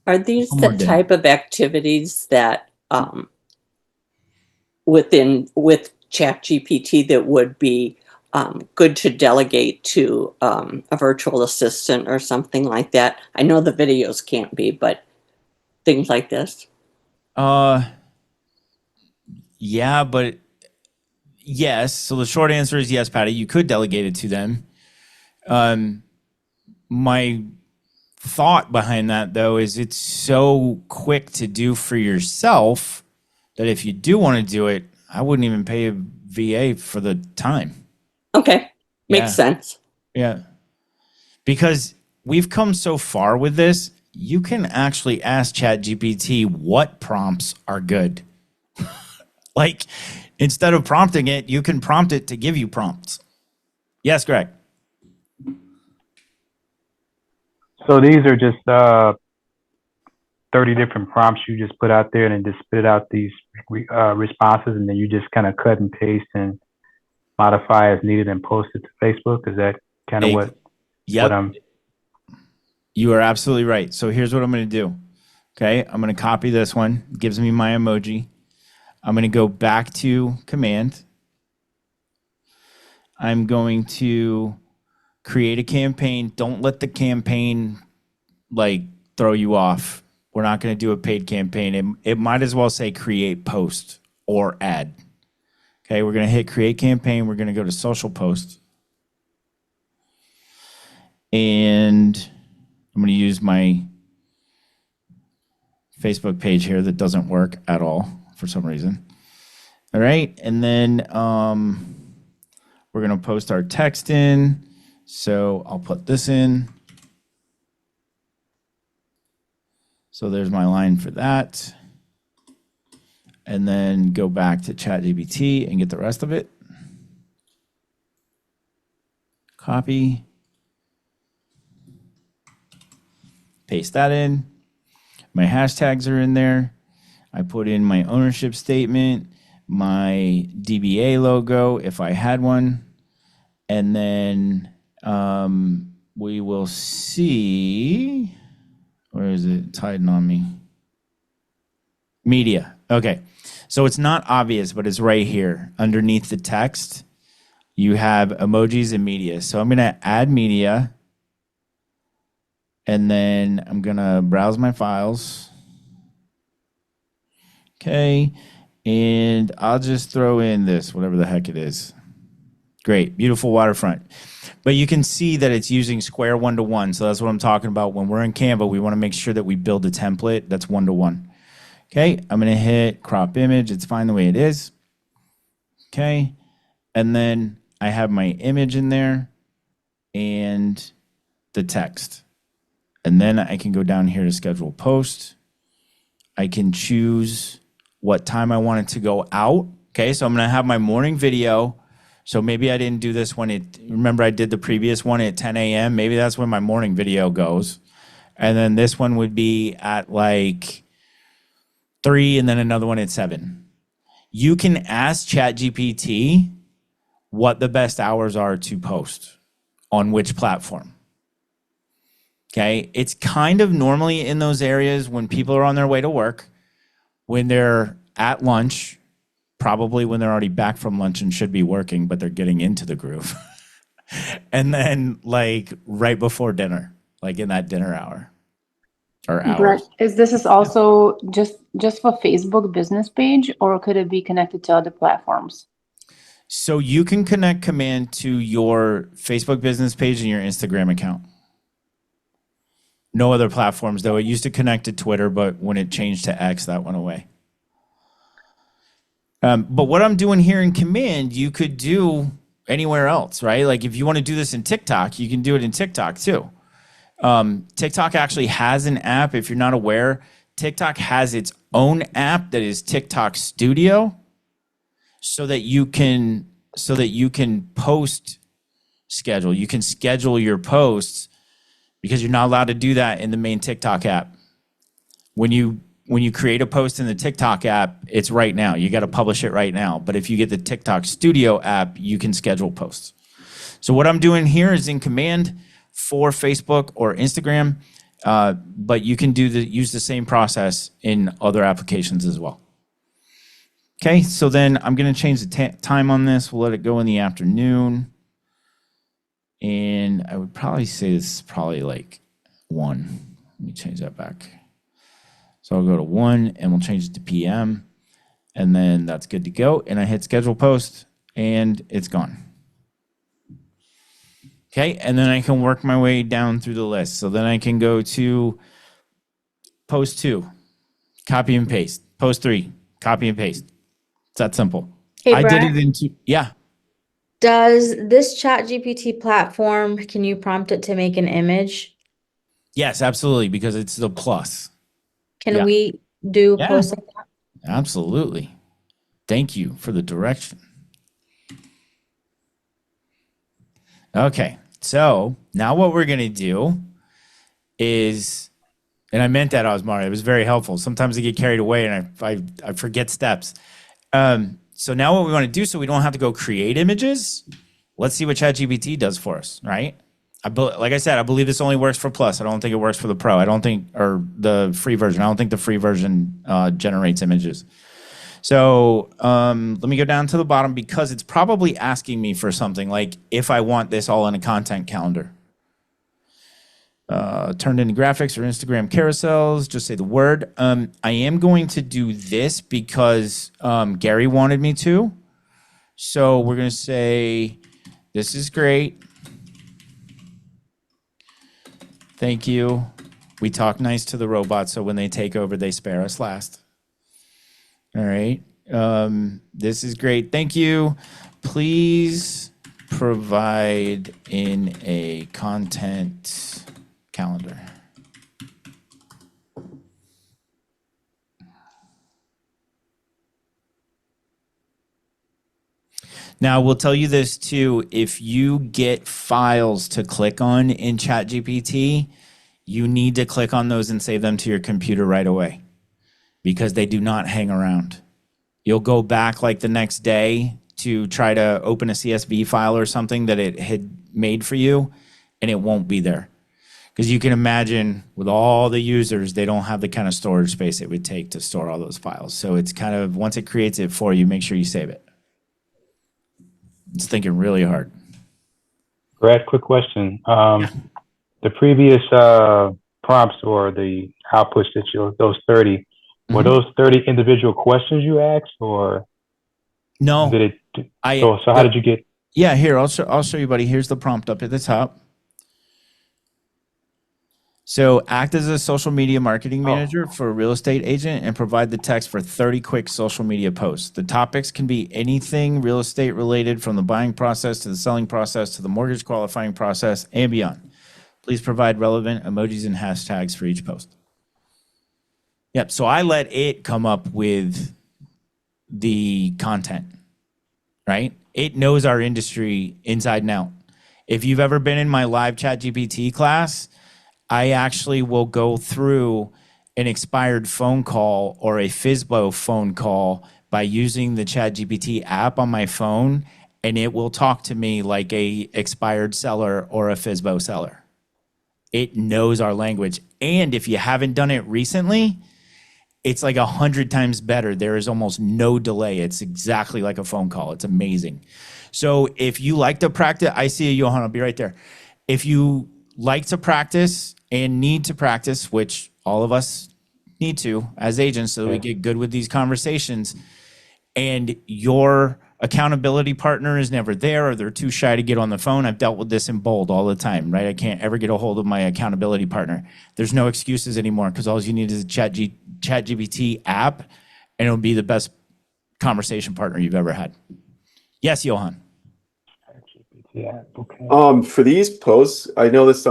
Are these One more the day. type of activities that with ChatGPT that would be good to delegate to a virtual assistant or something like that? I know the videos can't be, but things like this. Yeah, but yes. So the short answer is yes, Patty. You could delegate it to them. My thought behind that, though, is it's so quick to do for yourself that if you do want to do it, I wouldn't even pay a VA for the time. Okay, makes Yeah. sense. Yeah. Because we've come so far with this, you can actually ask ChatGPT what prompts are good. Like, instead of prompting it, you can prompt it to give you prompts. Yes, Greg. So these are just 30 different prompts you just put out there and then just spit out these responses, and then you just kind of cut and paste and modify as needed and post it to Facebook. Is that kind of what I'm... You are absolutely right. So here's what I'm going to do. Okay, I'm going to copy this one. It gives me my emoji. I'm going to go back to command. I'm going to create a campaign. Don't let the campaign like throw you off. We're not going to do a paid campaign. It might as well say create post or ad. Okay, we're going to hit create campaign. We're going to go to social post. And I'm going to use my Facebook page here that doesn't work at all for some reason. All right, and then we're going to post our text in. So I'll put this in. So there's my line for that. And then go back to ChatGPT and get the rest of it. Copy. Paste that in. My hashtags are in there. I put in my ownership statement, my DBA logo, if I had one. And then we will see, where is it? It's hiding on me. Media. Okay. So it's not obvious, but it's right here underneath the text. You have emojis and media. So I'm going to add media. And then I'm going to browse my files. Okay. And I'll just throw in this, whatever the heck it is. Great. Beautiful waterfront. But you can see that it's using square one-to-one. So that's what I'm talking about. When we're in Canva, we want to make sure that we build a template that's one-to-one. Okay. I'm going to hit crop image. It's fine the way it is. Okay. And then I have my image in there and the text. And then I can go down here to schedule post. I can choose what time I want it to go out. Okay, so I'm gonna have my morning video. So maybe I didn't do this when remember I did the previous one at 10 a.m. Maybe that's when my morning video goes. And then this one would be at like 3 and then another one at 7. You can ask ChatGPT what the best hours are to post on which platform. Okay, it's kind of normally in those areas when people are on their way to work, when they're at lunch, probably when they're already back from lunch and should be working, but they're getting into the groove. And then like right before dinner, like in that dinner hour or hours. Brett, is this also just for Facebook business page, or could it be connected to other platforms? So you can connect command to your Facebook business page and your Instagram account. No other platforms, though. It used to connect to Twitter, but when it changed to X, that went away. But what I'm doing here in command, you could do anywhere else, right? Like if you want to do this in TikTok, you can do it in TikTok too. TikTok actually has an app. If you're not aware, TikTok has its own app that is TikTok Studio, so that you can post schedule. You can schedule your posts, because you're not allowed to do that in the main TikTok app. When you create a post in the TikTok app, it's right now. You got to publish it right now. But if you get the TikTok Studio app, you can schedule posts. So what I'm doing here is in command for Facebook or Instagram, but you can use the same process in other applications as well. Okay, so then I'm going to change the time on this. We'll let it go in the afternoon. And I would probably say this is probably like 1. Let me change that back. So I'll go to 1 and we'll change it to PM. And then that's good to go. And I hit schedule post and it's gone. Okay, and then I can work my way down through the list. So then I can go to post 2, copy and paste. Post 3, copy and paste. It's that simple. Hey, I did Brett, it in yeah. does this ChatGPT platform, can you prompt it to make an image? Yes, absolutely, because it's the plus. Can Yeah. we do Yeah. post like that? Absolutely. Thank you for the direction. Okay, so now what we're going to do is, and I meant that, Osmar, it was very helpful. Sometimes I get carried away and I forget steps. So now what we want to do, so we don't have to go create images, let's see what ChatGPT does for us, right? Like I said, I believe this only works for Plus. I don't think it works for the Pro. Or the free version. I don't think the free version generates images. So let me go down to the bottom, because it's probably asking me for something like if I want this all in a content calendar. Turned into graphics or Instagram carousels, just say the word. I am going to do this because Gary wanted me to. So we're going to say, this is great. Thank you. We talk nice to the robots, so when they take over, they spare us last. All right. This is great. Thank you. Please provide in a content calendar. Now, we'll tell you this too. If you get files to click on in ChatGPT, you need to click on those and save them to your computer right away because they do not hang around. You'll go back like the next day to try to open a CSV file or something that it had made for you, and it won't be there. Because you can imagine with all the users, they don't have the kind of storage space it would take to store all those files. So it's kind of, once it creates it for you, make sure you save it. It's thinking really hard. Brad, quick question. The previous prompts or the outputs that those 30, were those 30 individual questions you asked, or no? Did it? So how did you get? Yeah, here I'll show you, buddy. Here's the prompt up at the top. So act as a social media marketing manager for a real estate agent and provide the text for 30 quick social media posts. The topics can be anything real estate related, from the buying process to the selling process to the mortgage qualifying process and beyond. Please provide relevant emojis and hashtags for each post. Yep, so I let it come up with the content, right? It knows our industry inside and out. If you've ever been in my live ChatGPT class, I actually will go through an expired phone call or a FSBO phone call by using the ChatGPT app on my phone, and it will talk to me like a expired seller or a FSBO seller. It knows our language. And if you haven't done it recently, it's like 100 times better. There is almost no delay. It's exactly like a phone call. It's amazing. So if you like to practice, I see you, Johan, I'll be right there. If you like to practice and need to practice, which all of us need to as agents so that we get good with these conversations, and your accountability partner is never there or they're too shy to get on the phone. I've dealt with this in bold all the time, right? I can't ever get a hold of my accountability partner. There's no excuses anymore because all you need is a ChatGPT app and it'll be the best conversation partner you've ever had. Yes, Johan. Yeah, okay. For these posts, I know this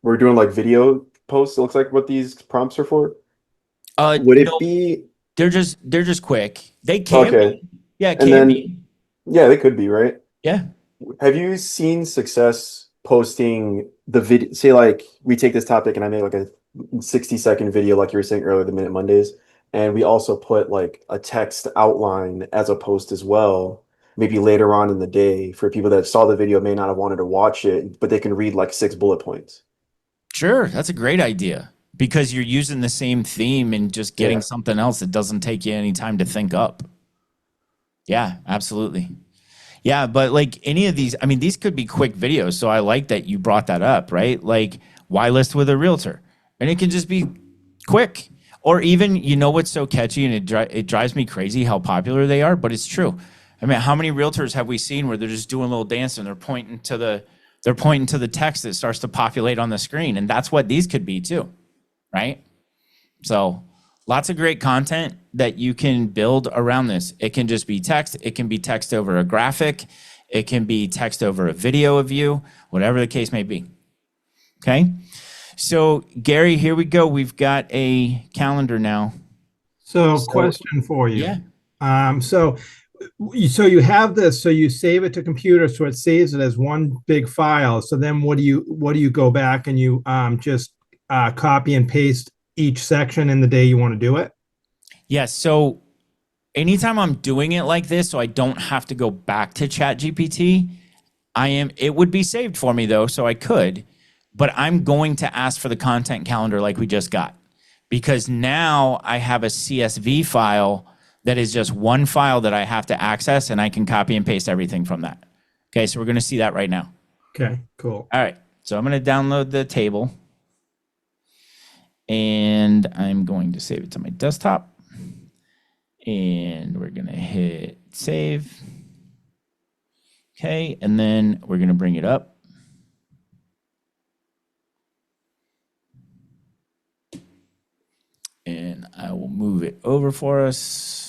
we're doing like video posts, it looks like what these prompts are for. Would it be they're just quick. They can be. Yeah, it can be. Yeah, they could be, right? Yeah. Have you seen success posting the video? Say like we take this topic and I make like a 60-second video like you were saying earlier, the Minute Mondays, and we also put like a text outline as a post as well. Maybe later on in the day for people that saw the video may not have wanted to watch it, but they can read like 6 bullet points. Sure, that's a great idea because you're using the same theme and just getting something else that doesn't take you any time to think up. Yeah, absolutely. Yeah, but like any of these, I mean, these could be quick videos. So I like that you brought that up, right? Like, why list with a realtor? And it can just be quick. Or even, you know what's so catchy and it drives me crazy how popular they are, but it's true. I mean, how many realtors have we seen where they're just doing a little dance and they're pointing to the text that starts to populate on the screen, and that's what these could be too, right? So lots of great content that you can build around this. It can just be text. It can be text over a graphic. It can be text over a video of you, whatever the case may be. Okay. So Gary, here we go. We've got a calendar now. So question for you. Yeah. So you have this, so you save it to computer, so it saves it as one big file. So then what do you go back and you just copy and paste each section in the day you want to do it? Yes. So anytime I'm doing it like this, so I don't have to go back to ChatGPT, it would be saved for me though, so I could, but I'm going to ask for the content calendar like we just got, because now I have a CSV file that is just one file that I have to access, and I can copy and paste everything from that. Okay, so we're going to see that right now. Okay, cool. All right, so I'm going to download the table, and I'm going to save it to my desktop, and we're going to hit save. Okay, and then we're going to bring it up. And I will move it over for us.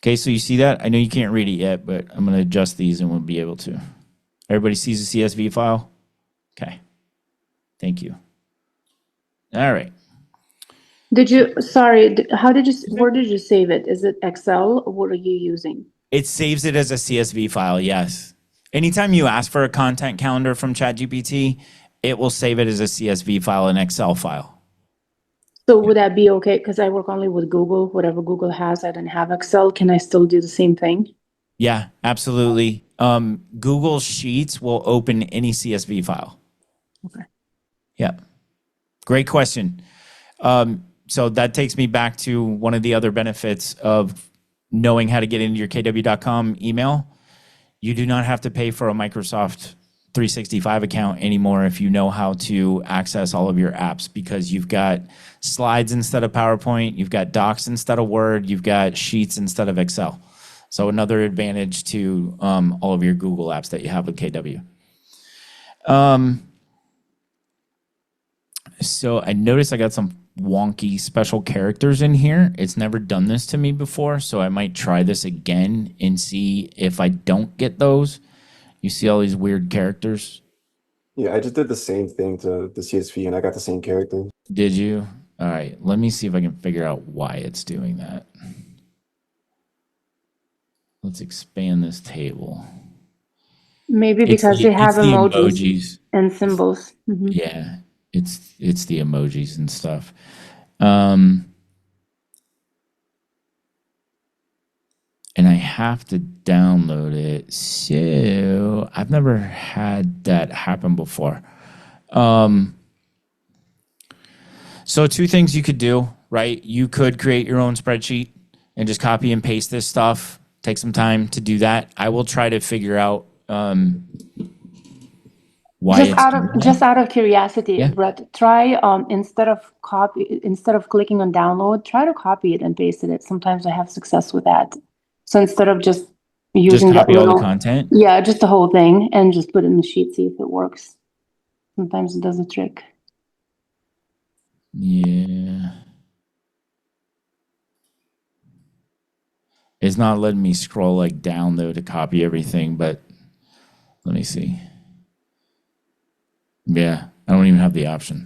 Okay, so you see that? I know you can't read it yet, but I'm going to adjust these and we'll be able to. Everybody sees the CSV file? Okay. Thank you. All right. Where did you save it? Is it Excel or what are you using? It saves it as a CSV file, yes. Anytime you ask for a content calendar from ChatGPT, it will save it as a CSV file, an Excel file. So would that be okay? Because I work only with Google, whatever Google has, I don't have Excel. Can I still do the same thing? Yeah, absolutely. Google Sheets will open any CSV file. Okay. Yeah. Great question. So that takes me back to one of the other benefits of knowing how to get into your kw.com email. You do not have to pay for a Microsoft 365 account anymore if you know how to access all of your apps, because you've got slides instead of PowerPoint, you've got docs instead of Word, you've got sheets instead of Excel. So another advantage to all of your Google apps that you have with KW. So I noticed I got some wonky special characters in here. It's never done this to me before, so I might try this again and see if I don't get those. You see all these weird characters? Yeah, I just did the same thing to the CSV and I got the same character. Did you? All right, let me see if I can figure out why it's doing that. Let's expand this table. Maybe It's because the- they have it's the emojis and symbols. Mhm. Yeah, it's the emojis and stuff. And I have to download it. So I've never had that happen before. So two things you could do, right? You could create your own spreadsheet and just copy and paste this stuff. Take some time to do that. I will try to figure out why it's doing that. Just out of curiosity, Yeah. Brett, try instead of clicking on download, try to copy it and paste it. Sometimes I have success with that. So instead of just using that copy all the little, content? yeah, just the whole thing and just put it in the sheet, see if it works. Sometimes it does a trick. Yeah. It's not letting me scroll like down though to copy everything, but let me see. Yeah, I don't even have the option.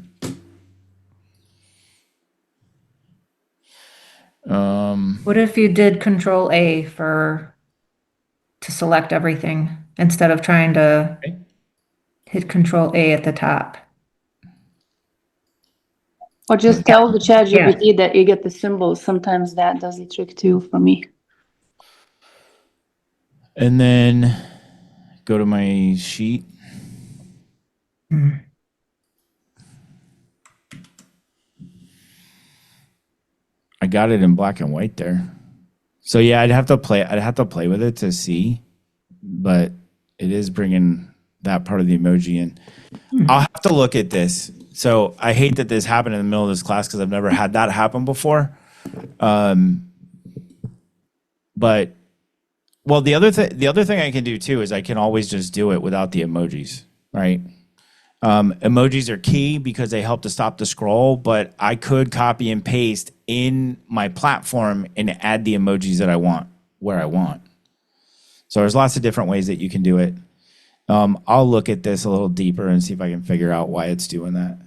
What if you did Control A to select everything instead of trying to Okay. hit Control A at the top? Or just tell the ChatGPT that you get the symbols. Sometimes that does the trick too for me. And then go to my sheet. I got it in black and white there. So yeah, I'd have to play with it to see, but it is bringing that part of the emoji in. I'll have to look at this. So I hate that this happened in the middle of this class because I've never had that happen before. But well, the other thing I can do too is I can always just do it without the emojis, right? Emojis are key because they help to stop the scroll, but I could copy and paste in my platform and add the emojis that I want where I want. So there's lots of different ways that you can do it. I'll look at this a little deeper and see if I can figure out why it's doing that.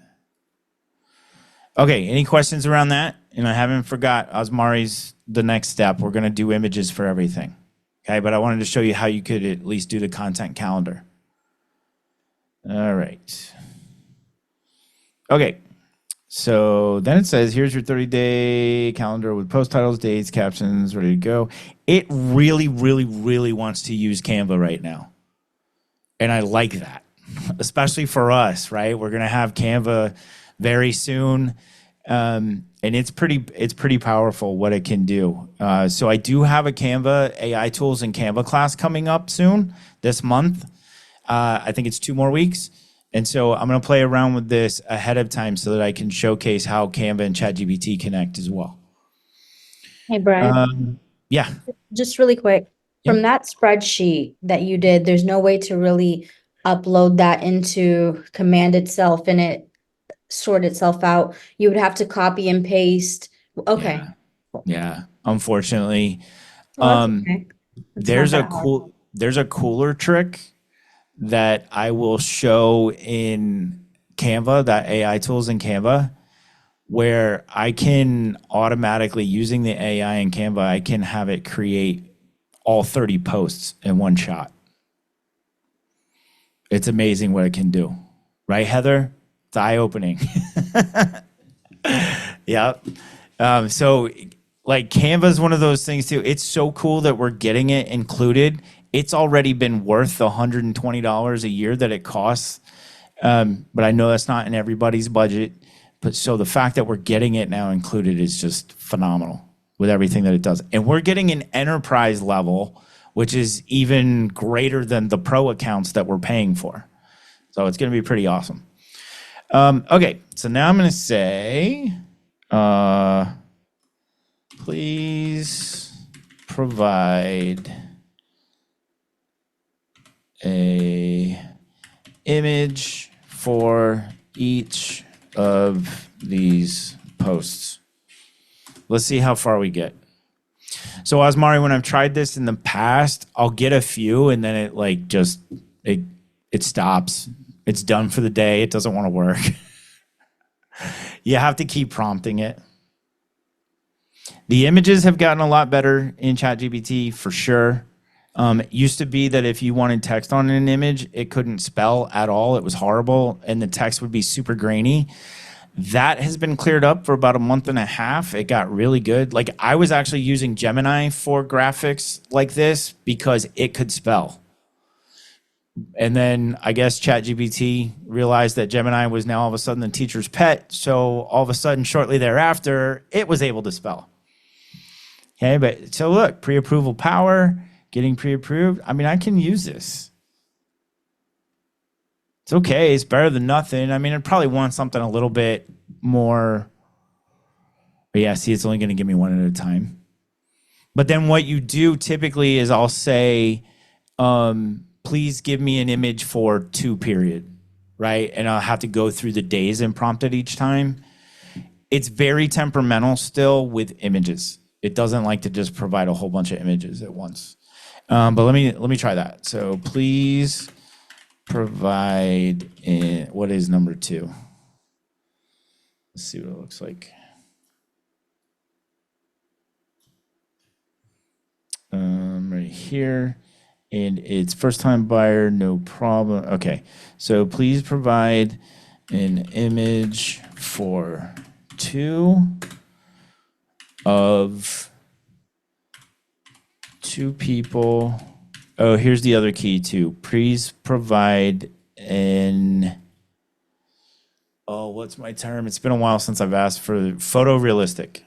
Okay, any questions around that? And I haven't forgot Osmari's the next step. We're gonna do images for everything. Okay, but I wanted to show you how you could at least do the content calendar. All right. Okay. So then it says, here's your 30-day calendar with post titles, dates, captions, ready to go. It really, really, really wants to use Canva right now. And I like that, especially for us, right? We're going to have Canva very soon. And it's pretty powerful what it can do. So I do have a Canva AI tools and Canva class coming up soon this month. I think it's 2 more weeks. And so I'm going to play around with this ahead of time so that I can showcase how Canva and ChatGPT connect as well. Hey, Brian, Yeah. just really quick, from that spreadsheet that you did, there's no way to really upload that into Command itself and it sort itself out. You would have to copy and paste. Okay. Yeah. Unfortunately, Well, that's okay. It's there's not a that hard. there's a cooler trick that I will show in Canva, that AI tools in Canva, where I can automatically, using the AI in Canva, I can have it create all 30 posts in one shot. It's amazing what it can do. Right, Heather? It's eye-opening. Yep. So like Canva is one of those things too. It's so cool that we're getting it included. It's already been worth the $120 a year that it costs. But I know that's not in everybody's budget. But so the fact that we're getting it now included is just phenomenal with everything that it does. And we're getting an enterprise level, which is even greater than the pro accounts that we're paying for. So it's going to be pretty awesome. Okay, so now I'm going to say, please provide a image for each of these posts. Let's see how far we get. So Osmari, when I've tried this in the past, I'll get a few and then it like just, it stops. It's done for the day. It doesn't want to work. You have to keep prompting it. The images have gotten a lot better in ChatGPT for sure. It used to be that if you wanted text on an image, it couldn't spell at all. It was horrible, and the text would be super grainy. That has been cleared up for about a month and a half. It got really good. Like I was actually using Gemini for graphics like this because it could spell. And then I guess ChatGPT realized that Gemini was now all of a sudden the teacher's pet. So all of a sudden, shortly thereafter, it was able to spell. Okay, but so look, pre-approval power, getting pre-approved. I mean, I can use this. It's okay. It's better than nothing. I mean, it probably wants something a little bit more. But yeah, see, it's only going to give me one at a time. But then what you do typically is I'll say, please give me an image for 2 period, right? And I'll have to go through the days and prompt it each time. It's very temperamental still with images. It doesn't like to just provide a whole bunch of images at once. But let me try that. So please provide in, what is number 2? Let's see what it looks like. Right here. And it's first time buyer, no problem. Okay, so please provide an image for 2 of 2 people. Oh, here's the other key too. Please provide an, oh, what's my term? It's been a while since I've asked for photorealistic.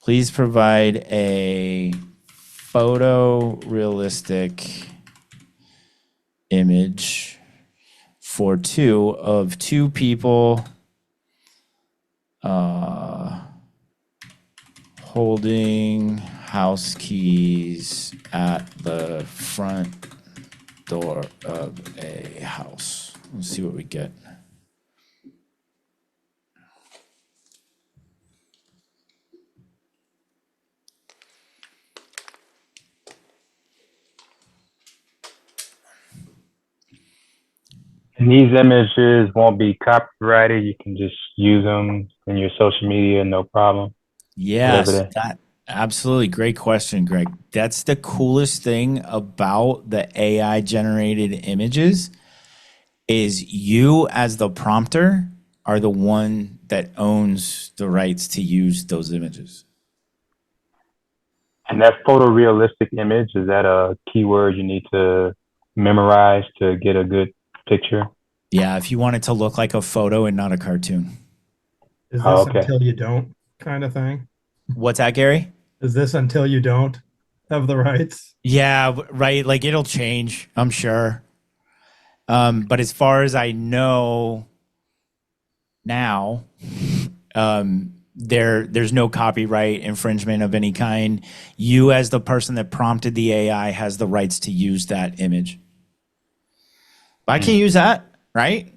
Please provide a photorealistic image for 2 of 2 people holding house keys at the front door of a house. Let's see what we get. And these images won't be copyrighted. You can just use them in your social media, no problem. Yes, that absolutely great question, Greg. That's the coolest thing about the AI generated images is you as the prompter are the one that owns the rights to use those images. And that photorealistic image, is that a keyword you need to memorize to get a good picture? Yeah, if you want it to look like a photo and not a cartoon. Is this until you don't kind of thing? What's that, Gary? Is this until you don't have the rights? Yeah, right. Like it'll change, I'm sure. But as far as I know now, there's no copyright infringement of any kind. You as the person that prompted the AI has the rights to use that image. But I can use that, right?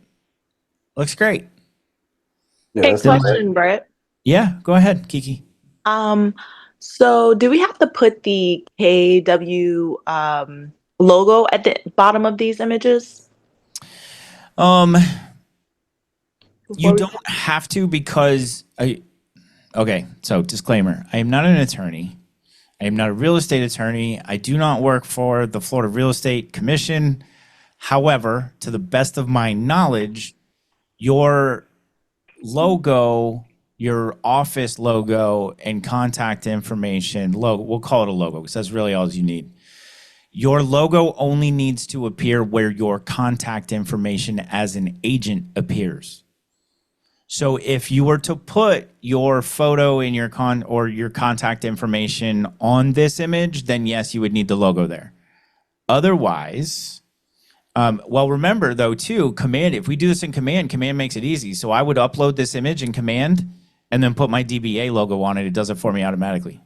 Looks great. Yeah, Hey, that's question, Brett. Yeah, go ahead, Kiki. So do we have to put the KW logo at the bottom of these images? You don't have to because Okay, so disclaimer, I am not an attorney. I am not a real estate attorney. I do not work for the Florida Real Estate Commission. However, to the best of my knowledge, your logo, your office logo, and contact information, logo, we'll call it a logo because that's really all you need. Your logo only needs to appear where your contact information as an agent appears. So if you were to put your photo in your your contact information on this image, then yes, you would need the logo there. Otherwise, well, remember though too, Command, if we do this in Command makes it easy. So I would upload this image in Command and then put my DBA logo on it. It does it for me automatically.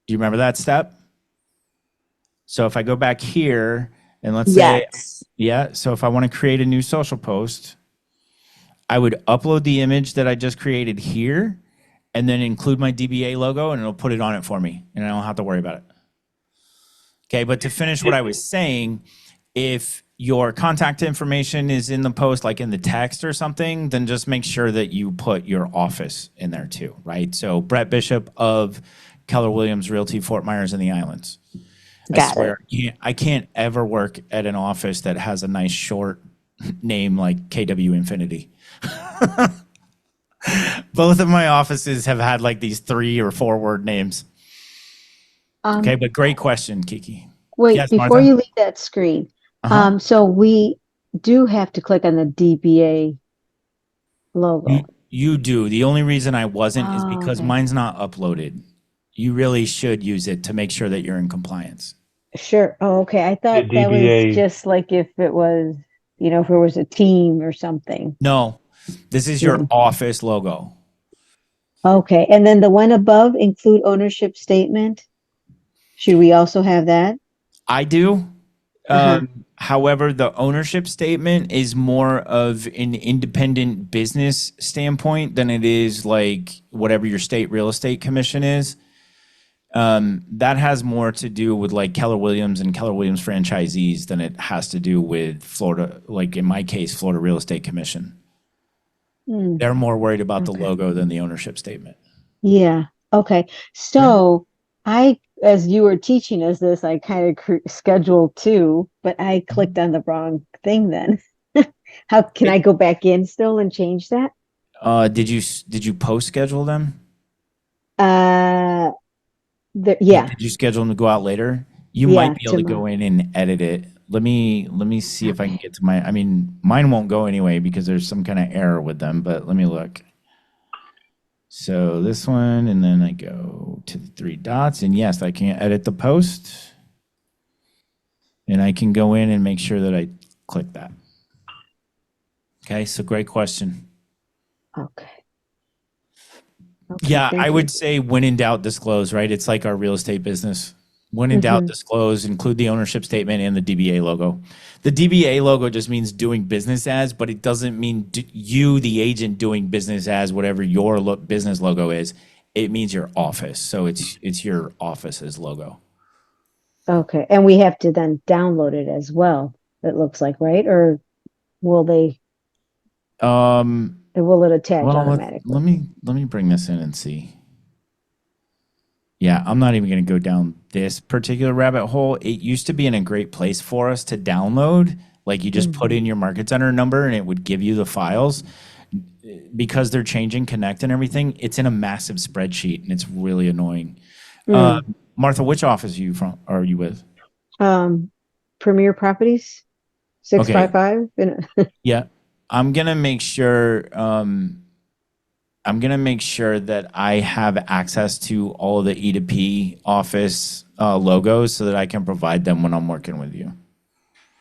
Do you remember that step? So if I go back here and let's say, yeah, so if I want to create a new social post, I would upload the image that I just created here and then include my DBA logo and it'll put it on it for me and I don't have to worry about it. Okay, but to finish what I was saying, if your contact information is in the post, like in the text or something, then just make sure that you put your office in there too, right? So Brett Bishop of Keller Williams Realty, Fort Myers and the Islands. I swear, I can't ever work at an office that has a nice short name like KW Infinity. Both of my offices have had like these 3 or 4 word names. Okay, but great question, Kiki. Wait, Yes, before Martha? you leave that screen, so we do have to click on the DBA logo. You do. The only reason I wasn't is Oh, because okay. mine's not uploaded. You really should use it to make sure that you're in compliance. Sure. Oh, okay. I thought The that was DBA just like if it was, you know, if it was a team or something. No, this is your office logo. Okay. And then the one above, include ownership statement. Should we also have that? I do. However, the ownership statement is more of an independent business standpoint than it is like whatever your state real estate commission is. That has more to do with like Keller Williams and Keller Williams franchisees than it has to do with Florida, like in my case, Florida Real Estate Commission. They're more worried about the logo than the ownership statement. Yeah. Okay. So as you were teaching us this, I kind of scheduled 2, but I clicked on the wrong thing then. How can I go back in still and change that? Did you post schedule them? Yeah. Did you schedule them to go out later? You might be able to tomorrow. go in and edit it. Let me see if I can get to mine won't go anyway because there's some kind of error with them, but let me look. So this one, and then I go to the 3 dots, and yes, I can edit the post. And I can go in and make sure that I click that. Okay, so great question. Okay. Yeah, thank I you. would say when in doubt, disclose, right? It's like our real estate business. When in doubt, disclose, include the ownership statement and the DBA logo. The DBA logo just means doing business as, but it doesn't mean you, the agent, doing business as whatever your business logo is. It means your office. So it's your office's logo. Okay. And we have to then download it as well, it looks like, right? Or will they, will it attach automatically? Let me bring this in and see. Yeah, I'm not even going to go down this particular rabbit hole. It used to be in a great place for us to download. Like you just put in your market center number and it would give you the files. Because they're changing Connect and everything, it's in a massive spreadsheet and it's really annoying. Martha, which office are you with? Premier Properties 655. Yeah. I'm going to make sure that I have access to all of the E2P office logos so that I can provide them when I'm working with you.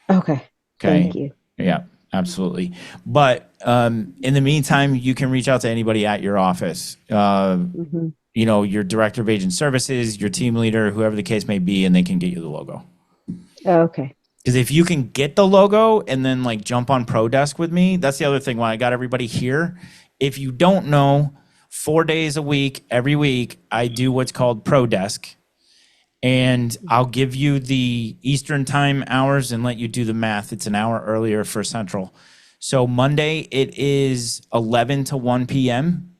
Okay. Thank you. Yeah, absolutely. But in the meantime, you can reach out to anybody at your office. You know, your director of agent services, your team leader, whoever the case may be, and they can get you the logo. Okay. Because if you can get the logo and then like jump on ProDesk with me, that's the other thing why I got everybody here. If you don't know, 4 days a week, every week, I do what's called ProDesk. And I'll give you the Eastern time hours and let you do the math. It's an hour earlier for Central. So Monday, it is 11 to 1 p.m.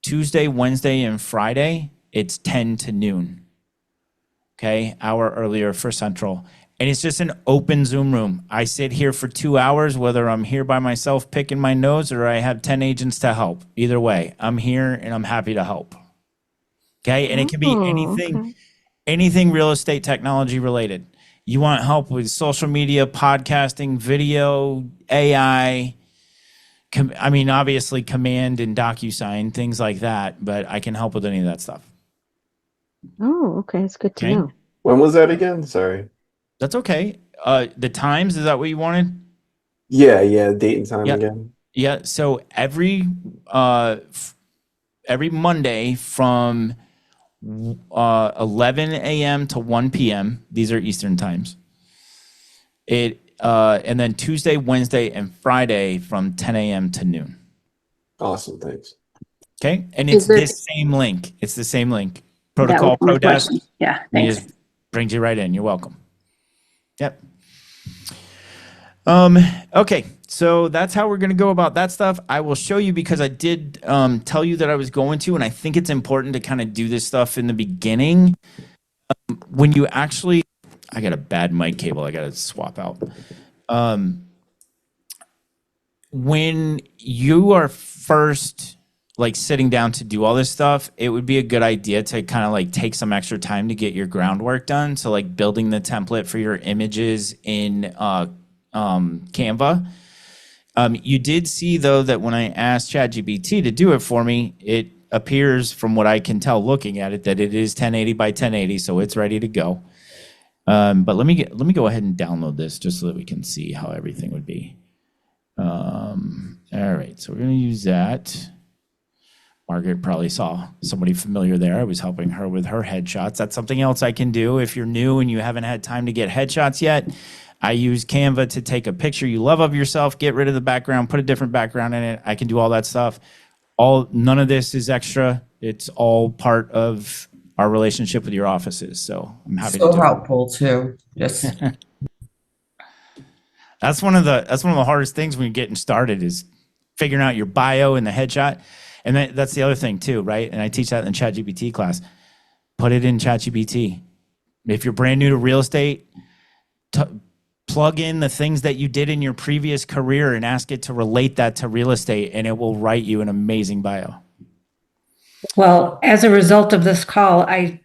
Tuesday, Wednesday, and Friday, it's 10 to noon. Okay, hour earlier for Central. And it's just an open Zoom room. I sit here for 2 hours, whether I'm here by myself picking my nose or I have 10 agents to help. Either way, I'm here and I'm happy to help. Okay, and it can be anything real estate technology related. You want help with social media, podcasting, video, AI, obviously Command and DocuSign, things like that, but I can help with any of that stuff. Oh, okay. It's good to Okay. know. When was that again? Sorry. That's okay. The times, is that what you wanted? Yeah, date and time again. Yeah, so every Monday from 11 a.m. to 1 p.m. These are Eastern times. And then Tuesday, Wednesday, and Friday from 10 a.m. to noon. Awesome, thanks. Okay, and it's this same link. It's the same link. Pro2Call, Pro Desk. Yeah, And it thanks. just brings you right in. You're welcome. Yep. Okay, so that's how we're going to go about that stuff. I will show you because I did tell you that I was going to, and I think it's important to kind of do this stuff in the beginning. When you actually, I got a bad mic cable I got to swap out. When you are first like sitting down to do all this stuff, it would be a good idea to kind of like take some extra time to get your groundwork done. So like building the template for your images in Canva. You did see though that when I asked ChatGPT to do it for me, it appears from what I can tell looking at it that it is 1080 by 1080, so it's ready to go. But let me go ahead and download this just so that we can see how everything would be. All right, so we're gonna use that. Margaret probably saw somebody familiar there. I was helping her with her headshots. That's something else I can do if you're new and you haven't had time to get headshots yet. I use Canva to take a picture you love of yourself, get rid of the background, put a different background in it. I can do all that stuff. None of this is extra. It's all part of our relationship with your offices. So I'm happy to do it. So helpful too. Just That's one of the hardest things when you're getting started is figuring out your bio and the headshot. And that's the other thing too, right? And I teach that in the ChatGPT class. Put it in ChatGPT. If you're brand new to real estate, plug in the things that you did in your previous career and ask it to relate that to real estate, and it will write you an amazing bio. Well, as a result of this call, I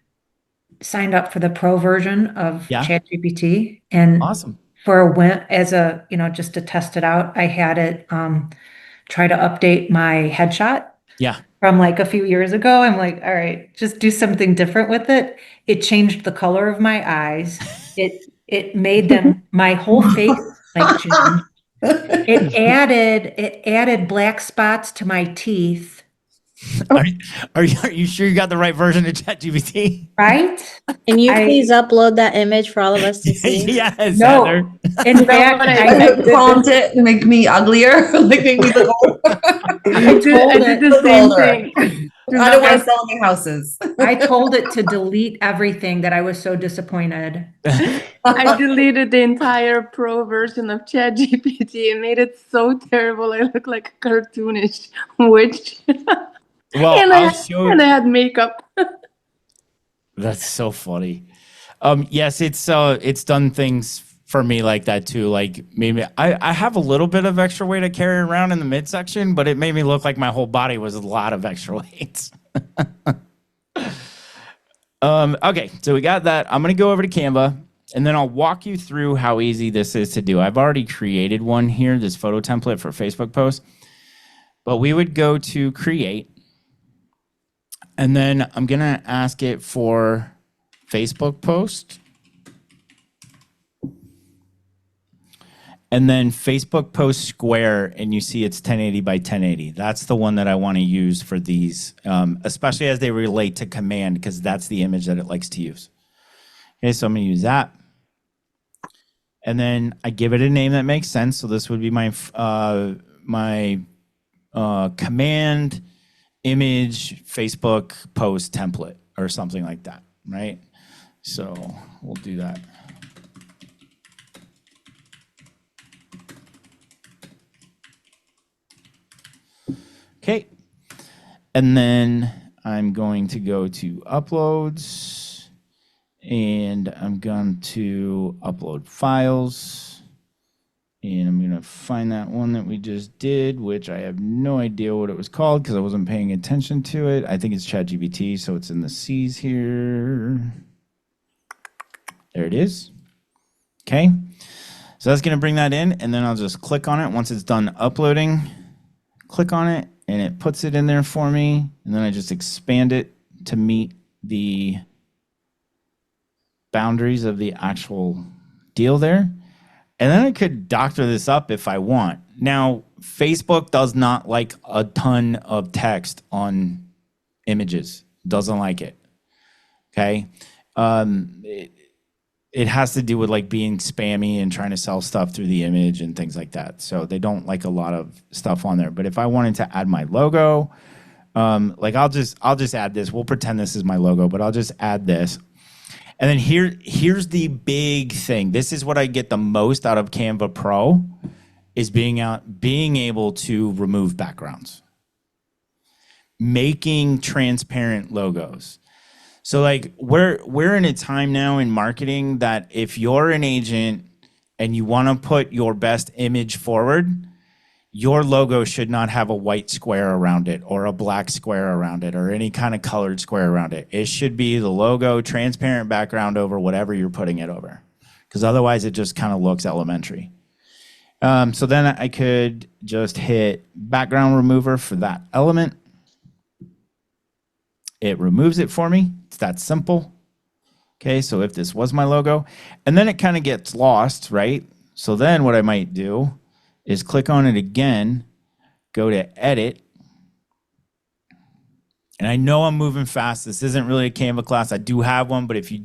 signed up for the pro version of ChatGPT, and awesome. Just to test it out, I had it try to update my headshot. Yeah. From like a few years ago. I'm like, all right, just do something different with it. It changed the color of my eyes. It made them my whole face like Jim. It added black spots to my teeth. Are you sure you got the right version of ChatGPT? Right? Can you please upload that image for all of us to see? Yes, No. Heather. In fact, I prompt it to make me uglier, like make me look old. I did the same thing. I don't want to sell any houses. I told it to delete everything that I was so disappointed. I deleted the entire pro version of ChatGPT and made it so terrible. I look like a cartoonish witch. Well, and I had makeup. That's so funny. Yes, it's done things for me like that too. Like maybe I have a little bit of extra weight I carry around in the midsection, but it made me look like my whole body was a lot of extra weight. Okay, so we got that. I'm gonna go over to Canva and then I'll walk you through how easy this is to do. I've already created one here, this photo template for Facebook posts, but we would go to create. And then I'm going to ask it for Facebook post. And then Facebook post square, and you see it's 1080 by 1080. That's the one that I want to use for these, especially as they relate to command, because that's the image that it likes to use. Okay, so I'm going to use that. And then I give it a name that makes sense. So this would be my command image Facebook post template or something like that, right? So we'll do that. Okay. And then I'm going to go to uploads, and I'm going to upload files. And I'm going to find that one that we just did, which I have no idea what it was called because I wasn't paying attention to it. I think it's ChatGPT, so it's in the C's here. There it is. Okay. So that's going to bring that in, and then I'll just click on it. Once it's done uploading, click on it, and it puts it in there for me. And then I just expand it to meet the boundaries of the actual deal there. And then I could doctor this up if I want. Now, Facebook does not like a ton of text on images. Doesn't like it. Okay. It has to do with like being spammy and trying to sell stuff through the image and things like that. So they don't like a lot of stuff on there. But if I wanted to add my logo, like I'll just add this. We'll pretend this is my logo, but I'll just add this. And then here's the big thing. This is what I get the most out of Canva Pro, is being able to remove backgrounds, making transparent logos. So like we're in a time now in marketing that if you're an agent and you want to put your best image forward, your logo should not have a white square around it or a black square around it or any kind of colored square around it. It should be the logo, transparent background over whatever you're putting it over, because otherwise it just kind of looks elementary. So then I could just hit background remover for that element. It removes it for me. It's that simple. Okay, so if this was my logo, and then it kind of gets lost, right? So then what I might do is click on it again, go to edit. And I know I'm moving fast. This isn't really a Canva class. I do have one, but if you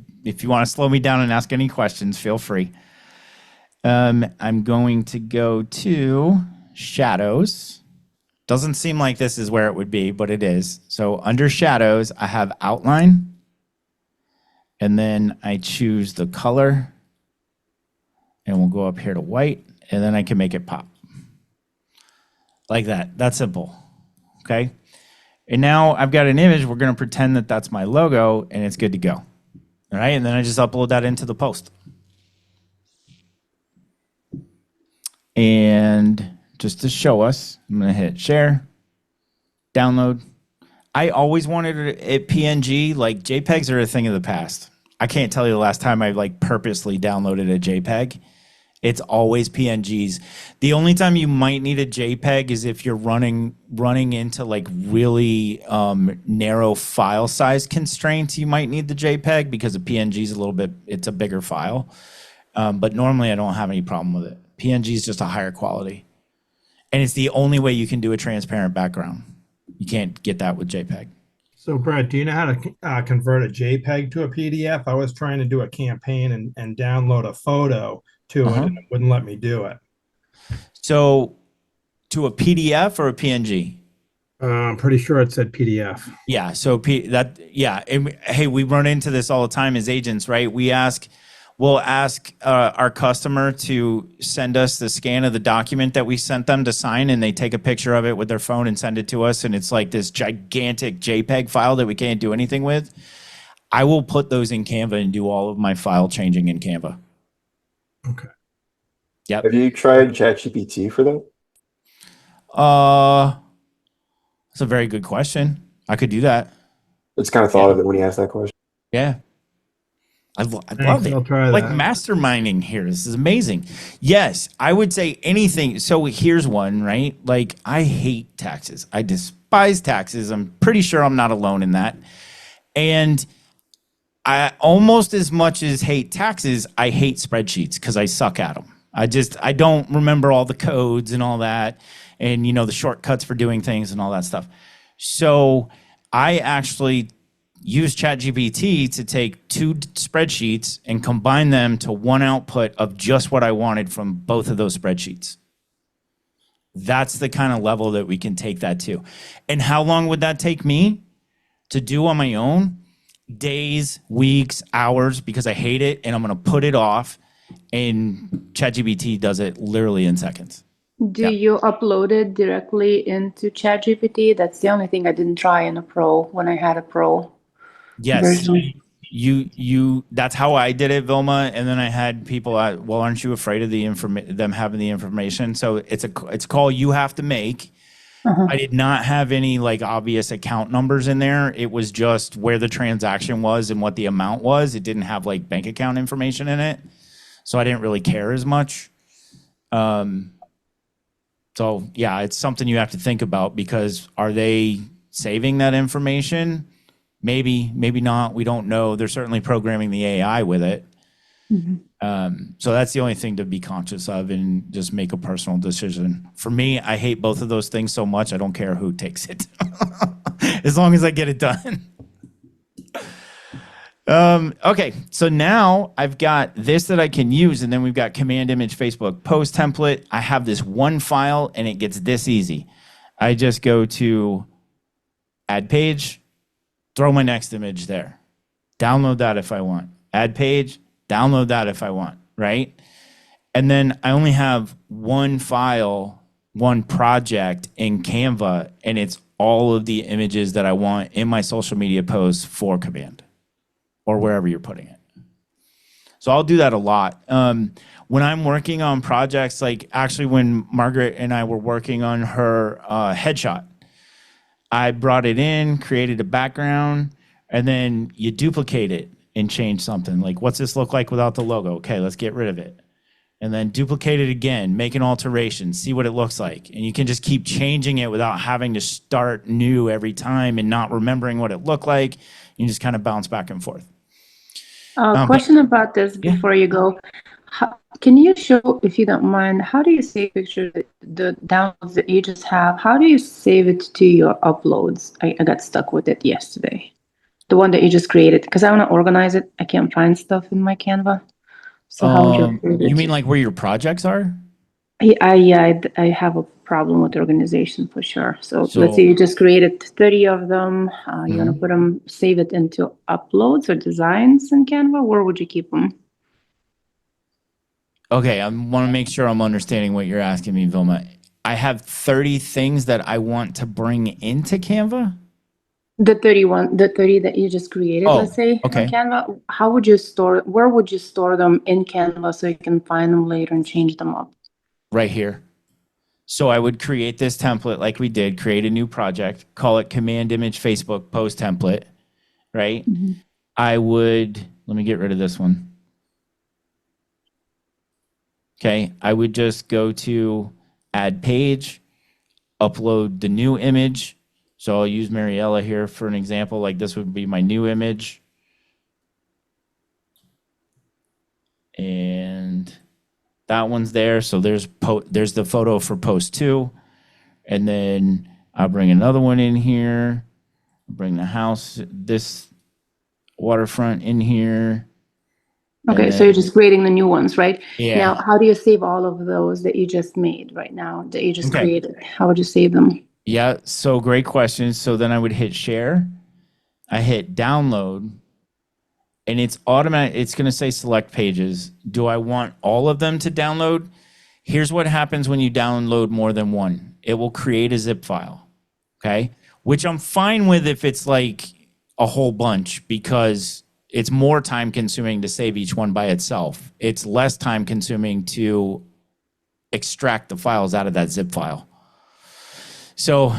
want to slow me down and ask any questions, feel free. I'm going to go to shadows. Doesn't seem like this is where it would be, but it is. So under shadows, I have outline. And then I choose the color. And we'll go up here to white. And then I can make it pop. Like that. That's simple. Okay. And now I've got an image. We're going to pretend that that's my logo, and it's good to go. All right. And then I just upload that into the post. And just to show us, I'm going to hit share, download. I always wanted it PNG. Like JPEGs are a thing of the past. I can't tell you the last time I like purposely downloaded a JPEG. It's always PNGs. The only time you might need a JPEG is if you're running into like really narrow file size constraints. You might need the JPEG because a PNG is it's a bigger file. But normally I don't have any problem with it. PNG is just a higher quality. And it's the only way you can do a transparent background. You can't get that with JPEG. So Brett, do you know how to convert a JPEG to a PDF? I was trying to do a campaign and download a photo to it, and it wouldn't let me do it. So to a PDF or a PNG? I'm pretty sure it said PDF. Yeah. So and, hey, we run into this all the time as agents, right? We'll ask our customer to send us the scan of the document that we sent them to sign, and they take a picture of it with their phone and send it to us. And it's like this gigantic JPEG file that we can't do anything with. I will put those in Canva and do all of my file changing in Canva. Okay. Yep. Have you tried ChatGPT for that? That's a very good question. I could do that. It's kind of thought of it when you asked that question. Yeah. I love it. I'll try like that. masterminding here. This is amazing. Yes, I would say anything. So here's one, right? Like I hate taxes. I despise taxes. I'm pretty sure I'm not alone in that. And I almost as much as hate taxes, I hate spreadsheets because I suck at them. I don't remember all the codes and all that, and the shortcuts for doing things and all that stuff. So I actually use ChatGPT to take 2 spreadsheets and combine them to one output of just what I wanted from both of those spreadsheets. That's the kind of level that we can take that to. And how long would that take me to do on my own? Days, weeks, hours, because I hate it and I'm going to put it off, and ChatGPT does it literally in seconds. Do you upload it directly into ChatGPT? That's the only thing I didn't try in a Pro when I had a Pro Yes. version. That's how I did it, Vilma. And then I had people, well, aren't you afraid of them having the information? So it's a call you have to make. I did not have any like obvious account numbers in there. It was just where the transaction was and what the amount was. It didn't have like bank account information in it. So I didn't really care as much. So yeah, it's something you have to think about, because are they saving that information? Maybe, maybe not. We don't know. They're certainly programming the AI with it. So that's the only thing to be conscious of, and just make a personal decision. For me, I hate both of those things so much, I don't care who takes it. As long as I get it done. Okay, so now I've got this that I can use, and then we've got command image Facebook post template. I have this one file, and it gets this easy. I just go to add page, throw my next image there, download that if I want, add page, download that if I want, right? And then I only have one file, one project in Canva, and it's all of the images that I want in my social media posts for command, or wherever you're putting it. So I'll do that a lot. When I'm working on projects, like actually when Margaret and I were working on her headshot, I brought it in, created a background, and then you duplicate it and change something. Like, what's this look like without the logo? Okay, let's get rid of it. And then duplicate it again, make an alteration, see what it looks like. And you can just keep changing it without having to start new every time and not remembering what it looked like. You just kind of bounce back and forth. Question about this before you go. Can you show, if you don't mind, how do you save pictures, the downloads that you just have? How do you save it to your uploads? I got stuck with it yesterday. The one that you just created, because I want to organize it. I can't find stuff in my Canva. So how would you save it? You mean like where your projects are? I have a problem with organization for sure. So let's say you just created 30 of them. You want to put them, save it into uploads or designs in Canva. Where would you keep them? Okay, I want to make sure I'm understanding what you're asking me, Vilma. I have 30 things that I want to bring into Canva? The 30 that you just created, let's say, okay. on Canva. How would you store, where would you store them in Canva so you can find them later and change them up? Right here. So I would create this template like we did, create a new project, call it command image Facebook post template, right? I would, let me get rid of this one. Okay, I would just go to add page, upload the new image. So I'll use Mariella here for an example. Like this would be my new image. And that one's there. So there's the photo for post 2. And then I'll bring another one in here. Bring the house, this waterfront in here. Okay, so you're just creating the new ones, right? Yeah. Now, how do you save all of those that you just made right now, that you just created? How would you save them? Yeah, so great question. So then I would hit share. I hit download. And it's automatic. It's going to say select pages. Do I want all of them to download? Here's what happens when you download more than one. It will create a zip file, okay? Which I'm fine with if it's like a whole bunch, because it's more time consuming to save each one by itself. It's less time consuming to extract the files out of that zip file. So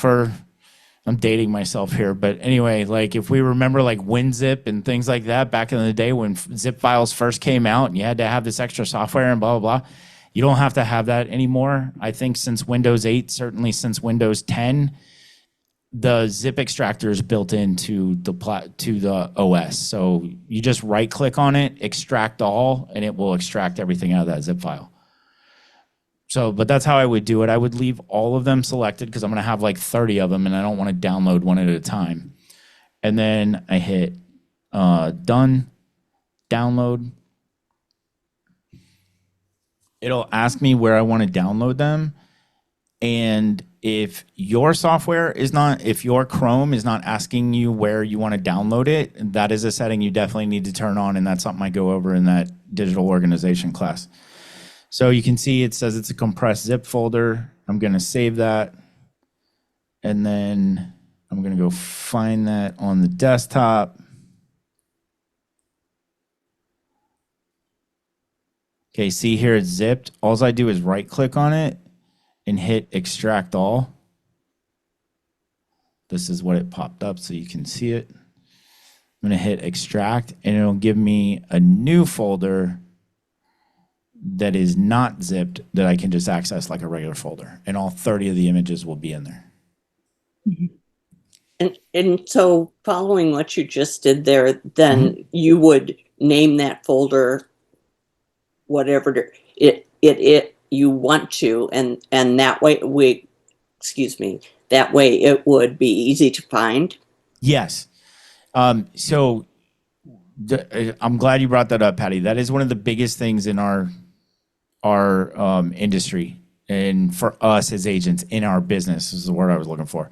I'm dating myself here, but anyway, like if we remember like WinZip and things like that back in the day when zip files first came out and you had to have this extra software and blah, blah, blah, you don't have to have that anymore. I think since Windows 8, certainly since Windows 10, the zip extractor is built into the OS. So you just right click on it, extract all, and it will extract everything out of that zip file. So, but that's how I would do it. I would leave all of them selected because I'm going to have like 30 of them and I don't want to download one at a time. And then I hit done, download. It'll ask me where I want to download them. And if your software is not, if your Chrome is not asking you where you want to download it, that is a setting you definitely need to turn on. And that's something I go over in that digital organization class. So you can see it says it's a compressed zip folder. I'm going to save that. And then I'm going to go find that on the desktop. Okay, see here it's zipped. All I do is right click on it and hit extract all. This is what it popped up so you can see it. I'm going to hit extract and it'll give me a new folder that is not zipped that I can just access like a regular folder. And all 30 of the images will be in there. And so following what you just did there, then you would name that folder whatever it you want to, and that way that way it would be easy to find. Yes. So I'm glad you brought that up, Patty. That is one of the biggest things in our industry and for us as agents in our business is the word I was looking for.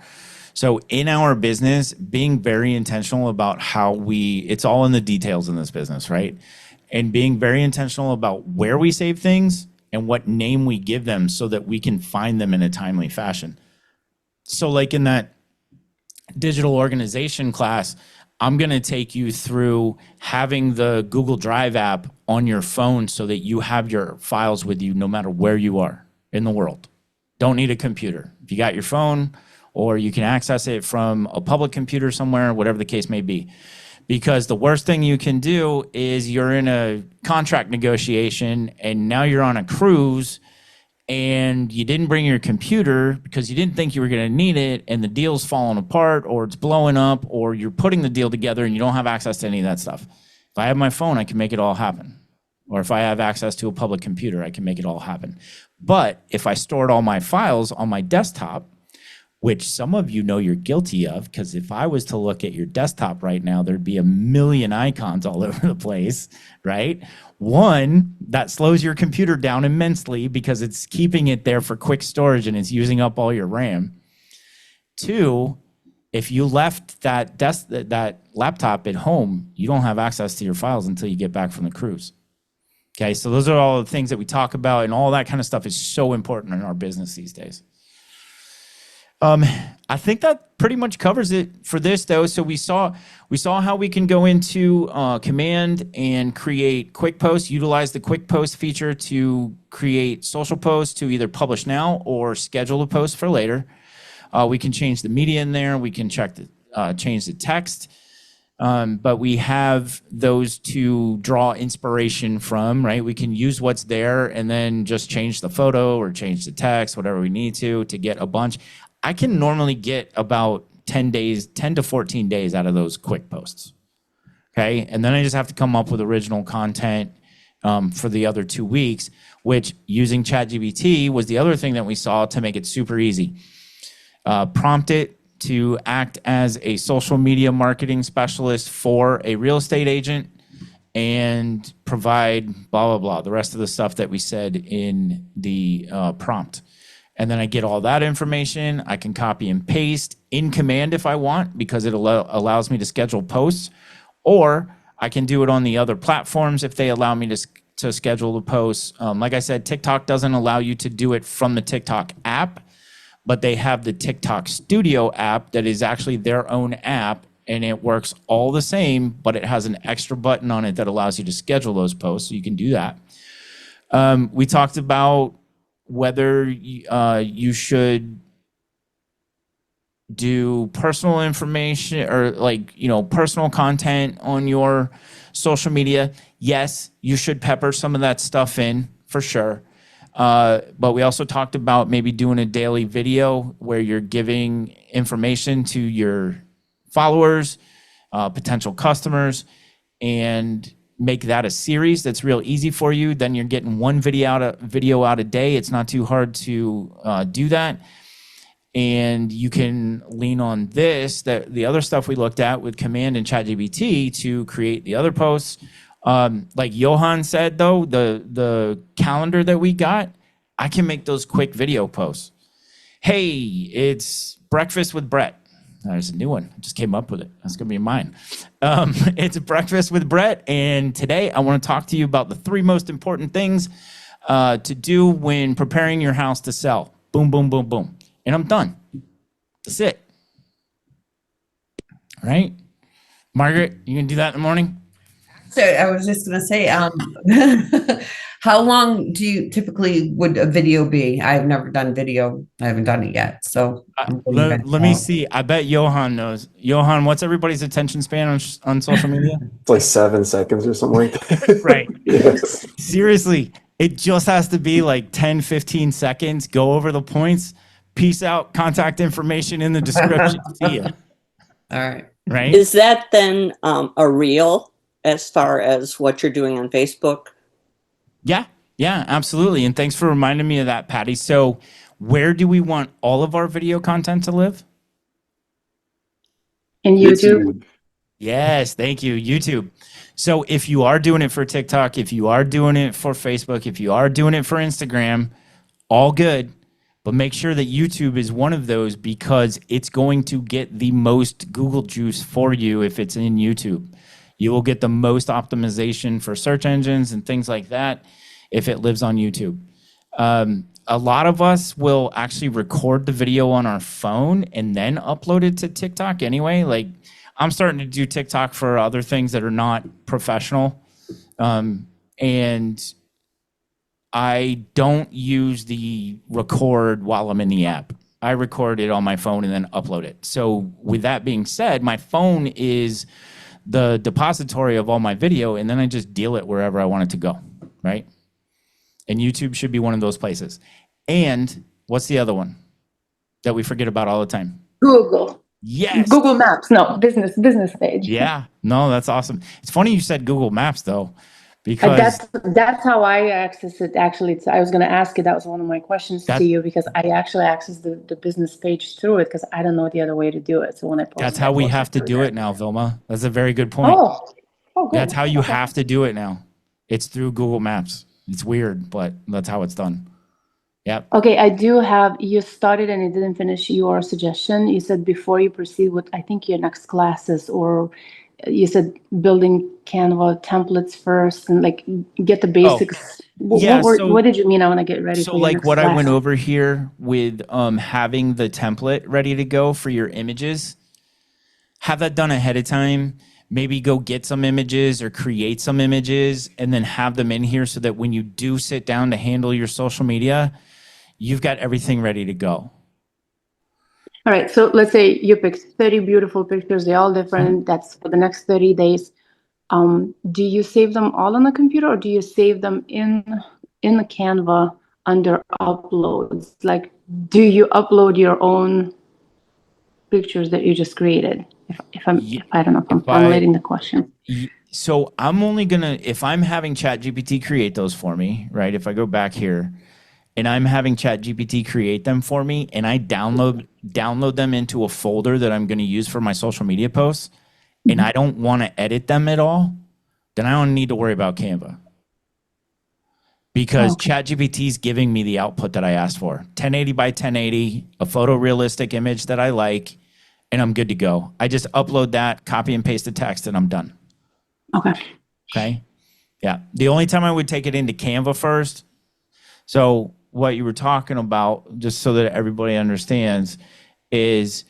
So in our business, being very intentional about how it's all in the details in this business, right? And being very intentional about where we save things and what name we give them so that we can find them in a timely fashion. So like in that digital organization class, I'm going to take you through having the Google Drive app on your phone so that you have your files with you no matter where you are in the world. Don't need a computer. If you got your phone, or you can access it from a public computer somewhere, whatever the case may be. Because the worst thing you can do is you're in a contract negotiation and now you're on a cruise and you didn't bring your computer because you didn't think you were going to need it, and the deal's falling apart or it's blowing up, or you're putting the deal together and you don't have access to any of that stuff. If I have my phone, I can make it all happen. Or if I have access to a public computer, I can make it all happen. But if I stored all my files on my desktop, which some of you know you're guilty of, because if I was to look at your desktop right now, there'd be a million icons all over the place, right? One, that slows your computer down immensely because it's keeping it there for quick storage and it's using up all your RAM. Two, if you left that laptop at home, you don't have access to your files until you get back from the cruise. Okay, so those are all the things that we talk about, and all that kind of stuff is so important in our business these days. I think that pretty much covers it for this, though. So we saw how we can go into Command and create QuickPosts, utilize the QuickPost feature to create social posts to either publish now or schedule a post for later. We can change the media in there. We can change the text. But we have those to draw inspiration from, right? We can use what's there and then just change the photo or change the text, whatever we need to get a bunch. I can normally get about 10 to 14 days out of those quick posts. Okay. And then I just have to come up with original content for the other 2 weeks, which using ChatGPT was the other thing that we saw to make it super easy. Prompt it to act as a social media marketing specialist for a real estate agent and provide blah, blah, blah, the rest of the stuff that we said in the prompt. And then I get all that information. I can copy and paste in Command if I want, because it allows me to schedule posts, or I can do it on the other platforms if they allow me to schedule the posts. Like I said, TikTok doesn't allow you to do it from the TikTok app, but they have the TikTok Studio app that is actually their own app, and it works all the same, but it has an extra button on it that allows you to schedule those posts, so you can do that. We talked about whether you should do personal information or personal content on your social media. Yes, you should pepper some of that stuff in for sure. But we also talked about maybe doing a daily video where you're giving information to your followers, potential customers, and make that a series that's real easy for you. Then you're getting one video out a day. It's not too hard to do that. And you can lean on the other stuff we looked at with Command and ChatGPT to create the other posts. Like Johan said, though, the calendar that we got, I can make those quick video posts. Hey, it's breakfast with Brett. There's a new one. I just came up with it. That's going to be mine. It's breakfast with Brett. And today I want to talk to you about the 3 most important things to do when preparing your house to sell. Boom, boom, boom, boom. And I'm done. That's it. Right? Margaret, you gonna do that in the morning? So I was just gonna say, how long do you typically would a video be? I've never done video. I haven't done it yet. So Let me see. I bet Johan knows. Johan, what's everybody's attention span on social media? It's like 7 seconds or something like that. Right. Yes. Seriously, it just has to be like 10, 15 seconds. Go over the points. Peace out. Contact information in the description. See ya. All right. Right? Is that then a reel as far as what you're doing on Facebook? Yeah. Yeah, absolutely. And thanks for reminding me of that, Patty. So where do we want all of our video content to live? In YouTube. Yes, thank you. YouTube. So if you are doing it for TikTok, if you are doing it for Facebook, if you are doing it for Instagram, all good. But make sure that YouTube is one of those because it's going to get the most Google juice for you if it's in YouTube. You will get the most optimization for search engines and things like that if it lives on YouTube. A lot of us will actually record the video on our phone and then upload it to TikTok anyway. Like I'm starting to do TikTok for other things that are not professional. And I don't use the record while I'm in the app. I record it on my phone and then upload it. So with that being said, my phone is the depository of all my video, and then I just deal it wherever I want it to go, right? And YouTube should be one of those places. And what's the other one that we forget about all the time? Google. Yes. Google Maps. No, business page. Yeah. No, that's awesome. It's funny you said Google Maps though, because That's how I access it. Actually, I was going to ask you. That was one of my questions to you because I actually access the business page through it because I don't know the other way to do it. So when I post, that's how we have to do it now, Vilma. That's a very good point. Oh, good. That's how you have to do it now. It's through Google Maps. It's weird, but that's how it's done. Yep. Okay, I do have, you started and you didn't finish your suggestion. You said before you proceed with, I think your next classes, or you said building Canva templates first and like get the basics. Yeah, What did you mean? I want to get ready So for your like next what I class. went over here with having the template ready to go for your images, have that done ahead of time. Maybe go get some images or create some images and then have them in here so that when you do sit down to handle your social media, you've got everything ready to go. All right, so let's say you picked 30 beautiful pictures. They're all different. That's for the next 30 days. Do you save them all on the computer or do you save them in the Canva under uploads? Like, do you upload your own pictures that you just created? I don't know if I'm formulating the question. So I'm only gonna, if I'm having ChatGPT create those for me, right? If I go back here and I'm having ChatGPT create them for me and I download them into a folder that I'm gonna use for my social media posts and I don't wanna edit them at all, then I don't need to worry about Canva. Because ChatGPT is giving me the output that I asked for. 1080 by 1080, a photorealistic image that I like, and I'm good to go. I just upload that, copy and paste the text, and I'm done. Okay. Yeah. The only time I would take it into Canva first. So what you were talking about, just so that everybody understands, is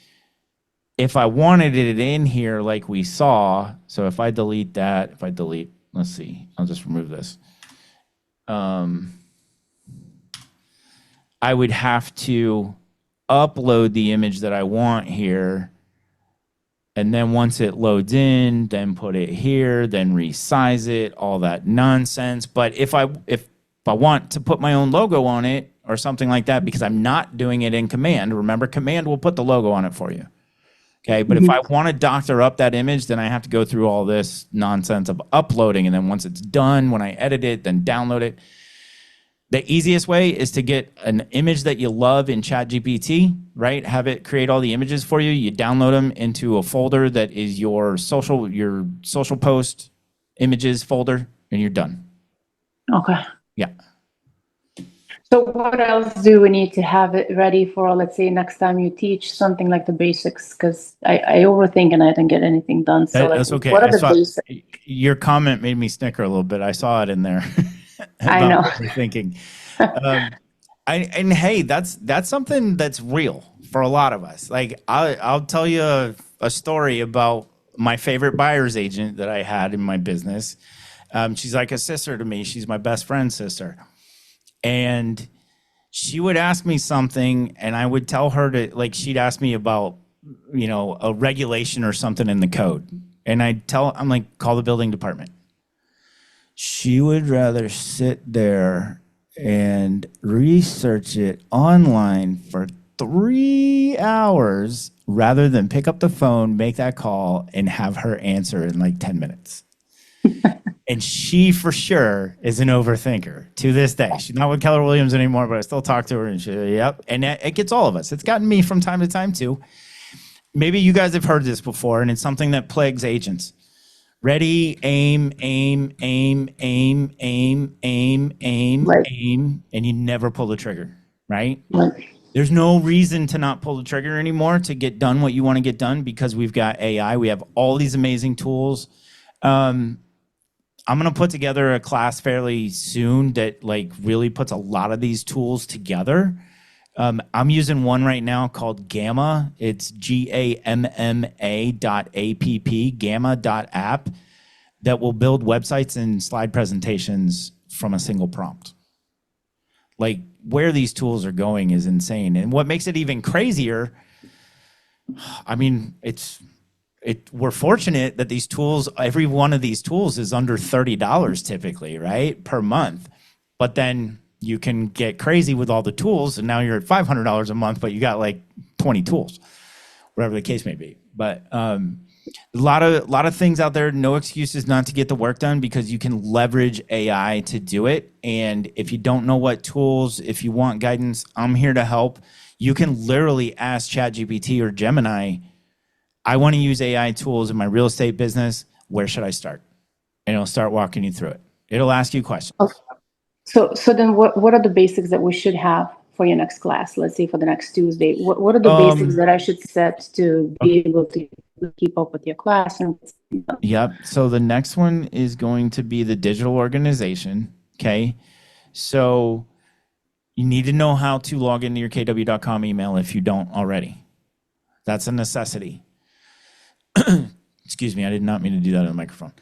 if I wanted it in here like we saw, so if I delete that, let's see, I'll just remove this. I would have to upload the image that I want here. And then once it loads in, then put it here, then resize it, all that nonsense. But if I want to put my own logo on it or something like that, because I'm not doing it in Command, remember Command will put the logo on it for you. Okay, but if I want to doctor up that image, then I have to go through all this nonsense of uploading. And then once it's done, when I edit it, then download it. The easiest way is to get an image that you love in ChatGPT, right? Have it create all the images for you. You download them into a folder that is your social post images folder, and you're done. Okay. Yeah. So what else do we need to have it ready for, let's say, next time you teach something like the basics? Because I overthink and I don't get anything done. So That's okay. What are the basics? Your comment made me snicker a little bit. I saw it in there. I know. Overthinking. And hey, that's something that's real for a lot of us. Like I'll tell you a story about my favorite buyer's agent that I had in my business. She's like a sister to me. She's my best friend's sister. And she would ask me something and I would tell her to, like, she'd ask me about, a regulation or something in the code. And I'm like, call the building department. She would rather sit there and research it online for 3 hours rather than pick up the phone, make that call, and have her answer in like 10 minutes. And she for sure is an overthinker to this day. She's not with Keller Williams anymore, but I still talk to her and yep. And it gets all of us. It's gotten me from time to time too. Maybe you guys have heard this before, and it's something that plagues agents. Ready, aim, aim, aim, aim, aim, aim, aim, Right. aim, and you never pull the trigger, right? Right. There's no reason to not pull the trigger anymore to get done what you want to get done because we've got AI. We have all these amazing tools. I'm going to put together a class fairly soon that like really puts a lot of these tools together. I'm using one right now called Gamma. It's GAMMA.app, gamma.app, that will build websites and slide presentations from a single prompt. Like where these tools are going is insane. And what makes it even crazier, I mean, we're fortunate that these tools, every one of these tools is under $30 typically, right? Per month. But then you can get crazy with all the tools and now you're at $500 a month, but you got like 20 tools, whatever the case may be. But a lot of things out there, no excuses not to get the work done because you can leverage AI to do it. And if you don't know what tools, if you want guidance, I'm here to help. You can literally ask ChatGPT or Gemini, I want to use AI tools in my real estate business. Where should I start? And it'll start walking you through it. It'll ask you questions. Okay. So then what are the basics that we should have for your next class? Let's say for the next Tuesday, what are the basics that I should set to be able to keep up with your class? Yep. So the next one is going to be the digital organization. Okay. So you need to know how to log into your kw.com email if you don't already. That's a necessity. Excuse me, I did not mean to do that on the microphone.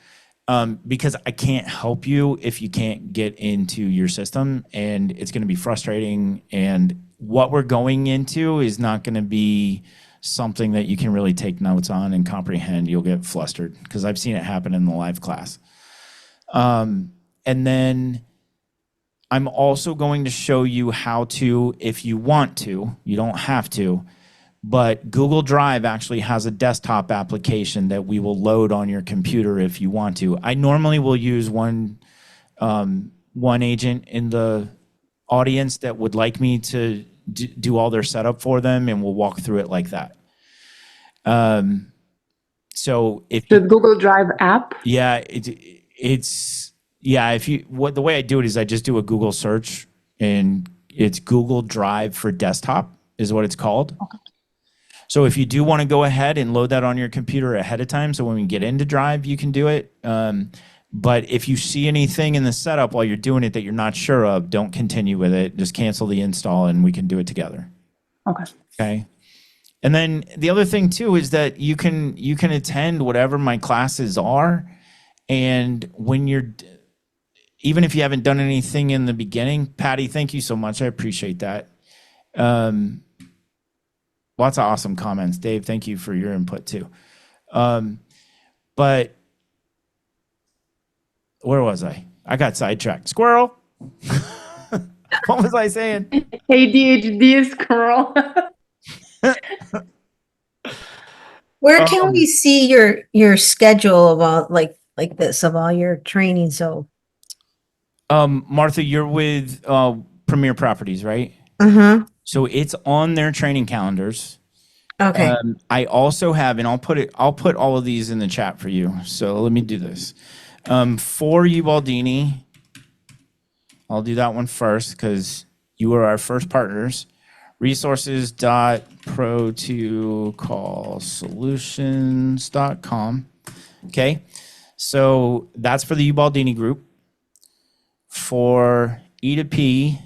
Because I can't help you if you can't get into your system, and it's going to be frustrating. And what we're going into is not going to be something that you can really take notes on and comprehend. You'll get flustered because I've seen it happen in the live class. And then I'm also going to show you how to, if you want to, you don't have to, but Google Drive actually has a desktop application that we will load on your computer if you want to. I normally will use one agent in the audience that would like me to do all their setup for them, and we'll walk through it like that. So if the Google Drive app, yeah, it's the way I do it is I just do a Google search, and it's Google Drive for desktop is what it's called. Okay. So if you do want to go ahead and load that on your computer ahead of time, so when we get into Drive, you can do it. But if you see anything in the setup while you're doing it that you're not sure of, don't continue with it. Just cancel the install and we can do it together. Okay. Okay. And then the other thing too is that you can attend whatever my classes are. And when even if you haven't done anything in the beginning, Patty, thank you so much. I appreciate that. Lots of awesome comments. Dave, thank you for your input too. But where was I? I got sidetracked. Squirrel. What was I saying? ADHD squirrel. Where can we see your schedule of all like this of all your training? So Martha, you're with Premier Properties, right? uh-huh. So it's on their training calendars. Okay. I also have, and I'll put all of these in the chat for you. So let me do this. For you, Baldini, I'll do that one first because you are our first partners. Resources.pro2callsolutions.com. Okay. So that's for the Ubaldini group. for E2P,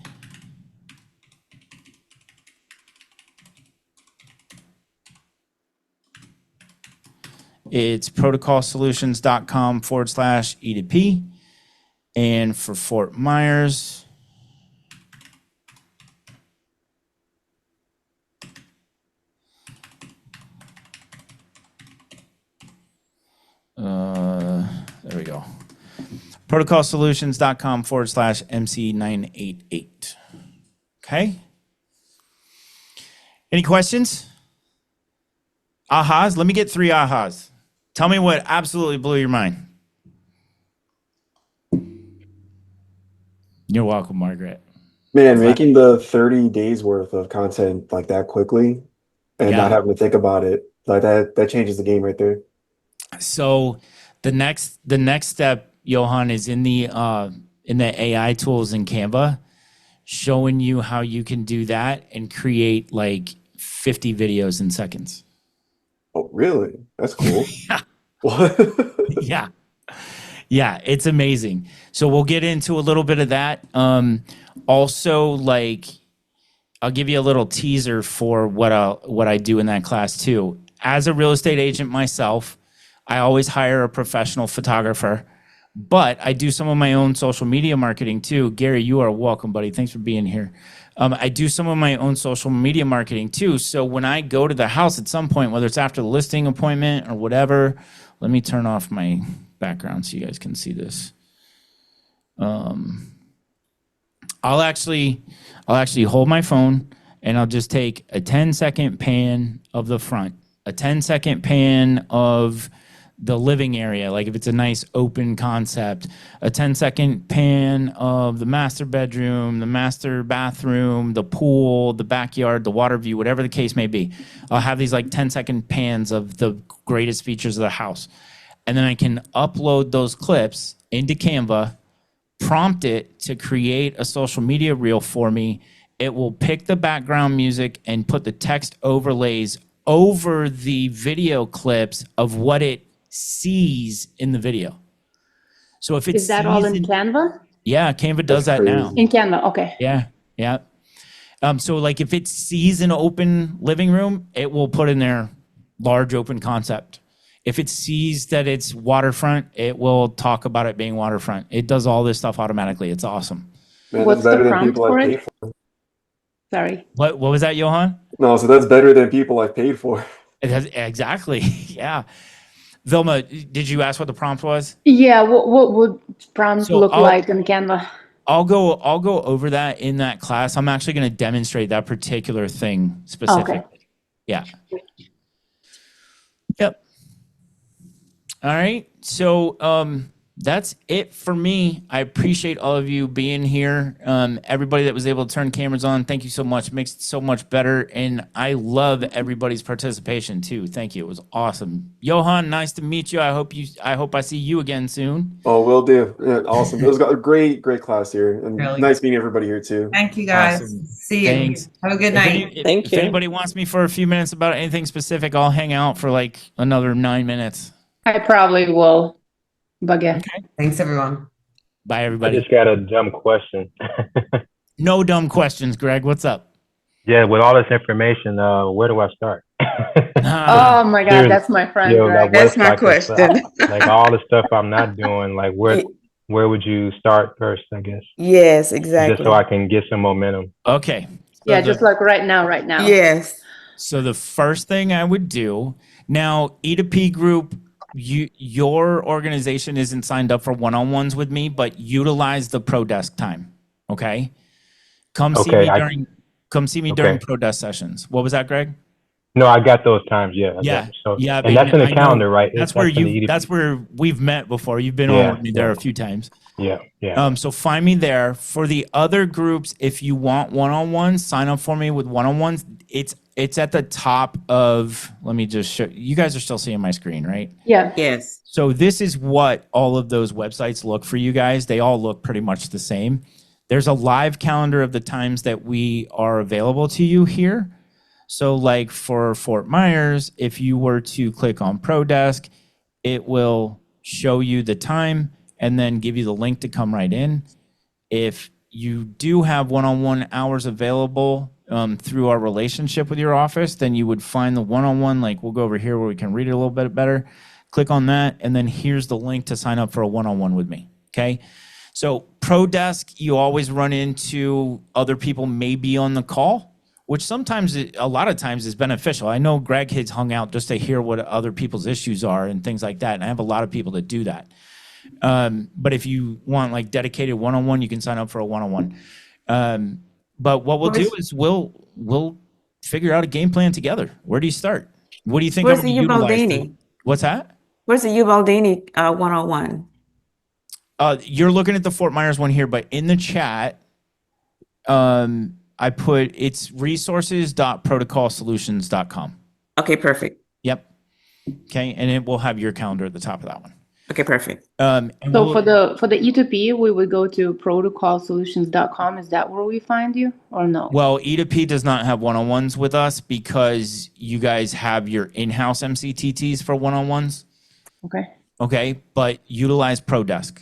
it's protocol-solutions.com/E2P. And for Fort Myers, there we go. Protocolsolutions.com/MC988. Okay. Any questions? Ahas? Let me get 3 ahas. Tell me what absolutely blew your mind. You're welcome, Margaret. Man, making the 30 days worth of content like that quickly and not having to think about it, like that changes the game right there. So the next step, Johan, is in the AI tools in Canva, showing you how you can do that and create like 50 videos in seconds. Oh, really? That's cool. Yeah. Yeah, it's amazing. So we'll get into a little bit of that. Also, like, I'll give you a little teaser for what I do in that class too. As a real estate agent myself, I always hire a professional photographer, but I do some of my own social media marketing too. Gary, you are welcome, buddy. Thanks for being here. I do some of my own social media marketing too. So when I go to the house at some point, whether it's after the listing appointment or whatever, let me turn off my background so you guys can see this. I'll actually hold my phone and I'll just take a 10-second pan of the front, a 10-second pan of the living area, like if it's a nice open concept, a 10-second pan of the master bedroom, the master bathroom, the pool, the backyard, the water view, whatever the case may be. I'll have these like 10-second pans of the greatest features of the house. And then I can upload those clips into Canva, prompt it to create a social media reel for me. It will pick the background music and put the text overlays over the video clips of what it sees in the video. So if it's Is that all in Canva? Yeah, Canva does that now. In Canva, okay. Yeah, yeah. So like if it sees an open living room, it will put in there large open concept. If it sees that it's waterfront, it will talk about it being waterfront. It does all this stuff automatically. It's awesome. Man, What's that's better the than prompt people for I've it? paid for. Sorry. What was that, Johan? No, so that's better than people I've paid for. Exactly. Yeah. Vilma, did you ask what the prompt was? Yeah, what would prompt look like in Canva? I'll go over that in that class. I'm actually going to demonstrate that particular thing specifically. Okay. Yeah. Yep. All right. So that's it for me. I appreciate all of you being here. Everybody that was able to turn cameras on, thank you so much. It makes it so much better. And I love everybody's participation too. Thank you. It was awesome. Johan, nice to meet you. I hope I see you again soon. Oh, will do. Yeah, awesome. It was a great class here. And Really? nice meeting everybody here too. Thank you guys. Awesome. See you. Thanks. Have a good night. If anybody wants me for a few minutes about anything specific, I'll hang out for like another 9 minutes. I probably will. But yeah. Okay. Thanks, everyone. Bye, I everybody. just got a dumb question. No dumb questions, Greg. What's up? Yeah, with all this information, where do I start? Oh my God, Seriously. that's my friend. Yo, Greg. like, what's like all the stuff I'm not doing, like where would you start first, I guess? Yes, exactly. Just so I can get some momentum. Okay. Yeah, just like right now. Yes. So the first thing I would do now, E2P group, your organization isn't signed up for one-on-ones with me, but utilize the Pro Desk time. Okay. Come see me during Pro Desk sessions. What was that, Greg? No, I got those times. Yeah. Yeah. So, Yeah. and that's in the calendar, right? That's where we've met before. You've been on with me there a few times. Yeah. Yeah. So find me there. For the other groups, if you want one-on-ones, sign up for me with one-on-ones. It's at the top of, let me just show you guys are still seeing my screen, right? Yeah. Yes. So this is what all of those websites look for you guys. They all look pretty much the same. There's a live calendar of the times that we are available to you here. So like for Fort Myers, if you were to click on Pro Desk, it will show you the time and then give you the link to come right in. If you do have one-on-one hours available through our relationship with your office, then you would find the one-on-one, like we'll go over here where we can read it a little bit better. Click on that, and then here's the link to sign up for a one-on-one with me, okay? So ProDesk, you always run into other people may be on the call, which sometimes, a lot of times is beneficial. I know Greg has hung out just to hear what other people's issues are and things like that, and I have a lot of people that do that. But if you want like dedicated one-on-one, you can sign up for a one-on-one. But what we'll do is we'll figure out a game plan together. Where do you start? What do you think I'm Where's going the to utilize? Ubaldini? What's that? Where's the Ubaldini 101? You're looking at the Fort Myers one here, but in the chat, I put it's resources.pro2callsolutions.com. Okay, perfect. Yep. Okay, and it will have your calendar at the top of that one. Okay, perfect. And So for the E2P, we would go to pro2callsolutions.com. Is that where we find you or no? Well, E2P does not have one-on-ones with us because you guys have your in-house MCTTs for one-on-ones. Okay. Okay, but utilize ProDesk.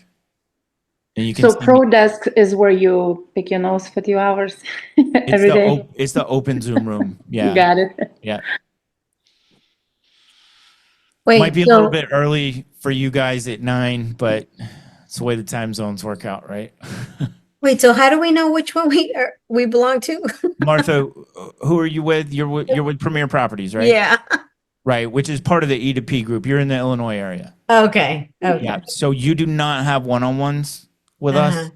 And you can So ProDesk is where you pick your nose for 2 hours every day. It's the open Zoom room. Yeah. You got it. Yeah. Wait, Might be a so- little bit early for you guys at 9, but it's the way the time zones work out, right? Wait, so how do we know which one we belong to? Martha, who are you with? You're with Premier Properties, right? Yeah. Right, which is part of the E2P group. You're in the Illinois area. Okay. Okay. Yeah. So you do not have one-on-ones with us.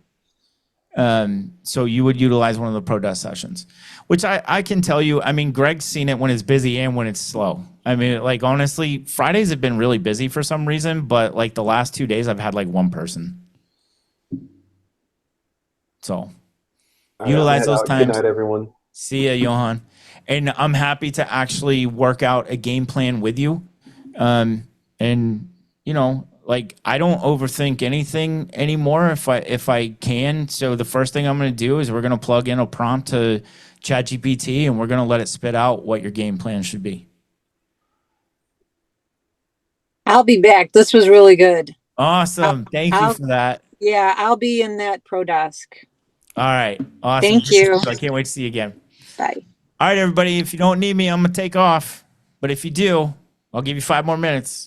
So you would utilize one of the ProDesk sessions, which I can tell you, I mean, Greg's seen it when it's busy and when it's slow. I mean, like, honestly, Fridays have been really busy for some reason, but like the last 2 days I've had like one person. So utilize those times. Good night, everyone. See ya, Johan. And I'm happy to actually work out a game plan with you. And you know, like, I don't overthink anything anymore if I can. So the first thing I'm going to do is we're going to plug in a prompt to ChatGPT and we're going to let it spit out what your game plan should be. I'll be back. This was really good. Awesome. Thank you for that. Yeah, I'll be in that ProDesk. All right. Awesome. Thank you. So I can't wait to see you again. Bye. All right, everybody. If you don't need me, I'm going to take off. But if you do, I'll give you 5 more minutes.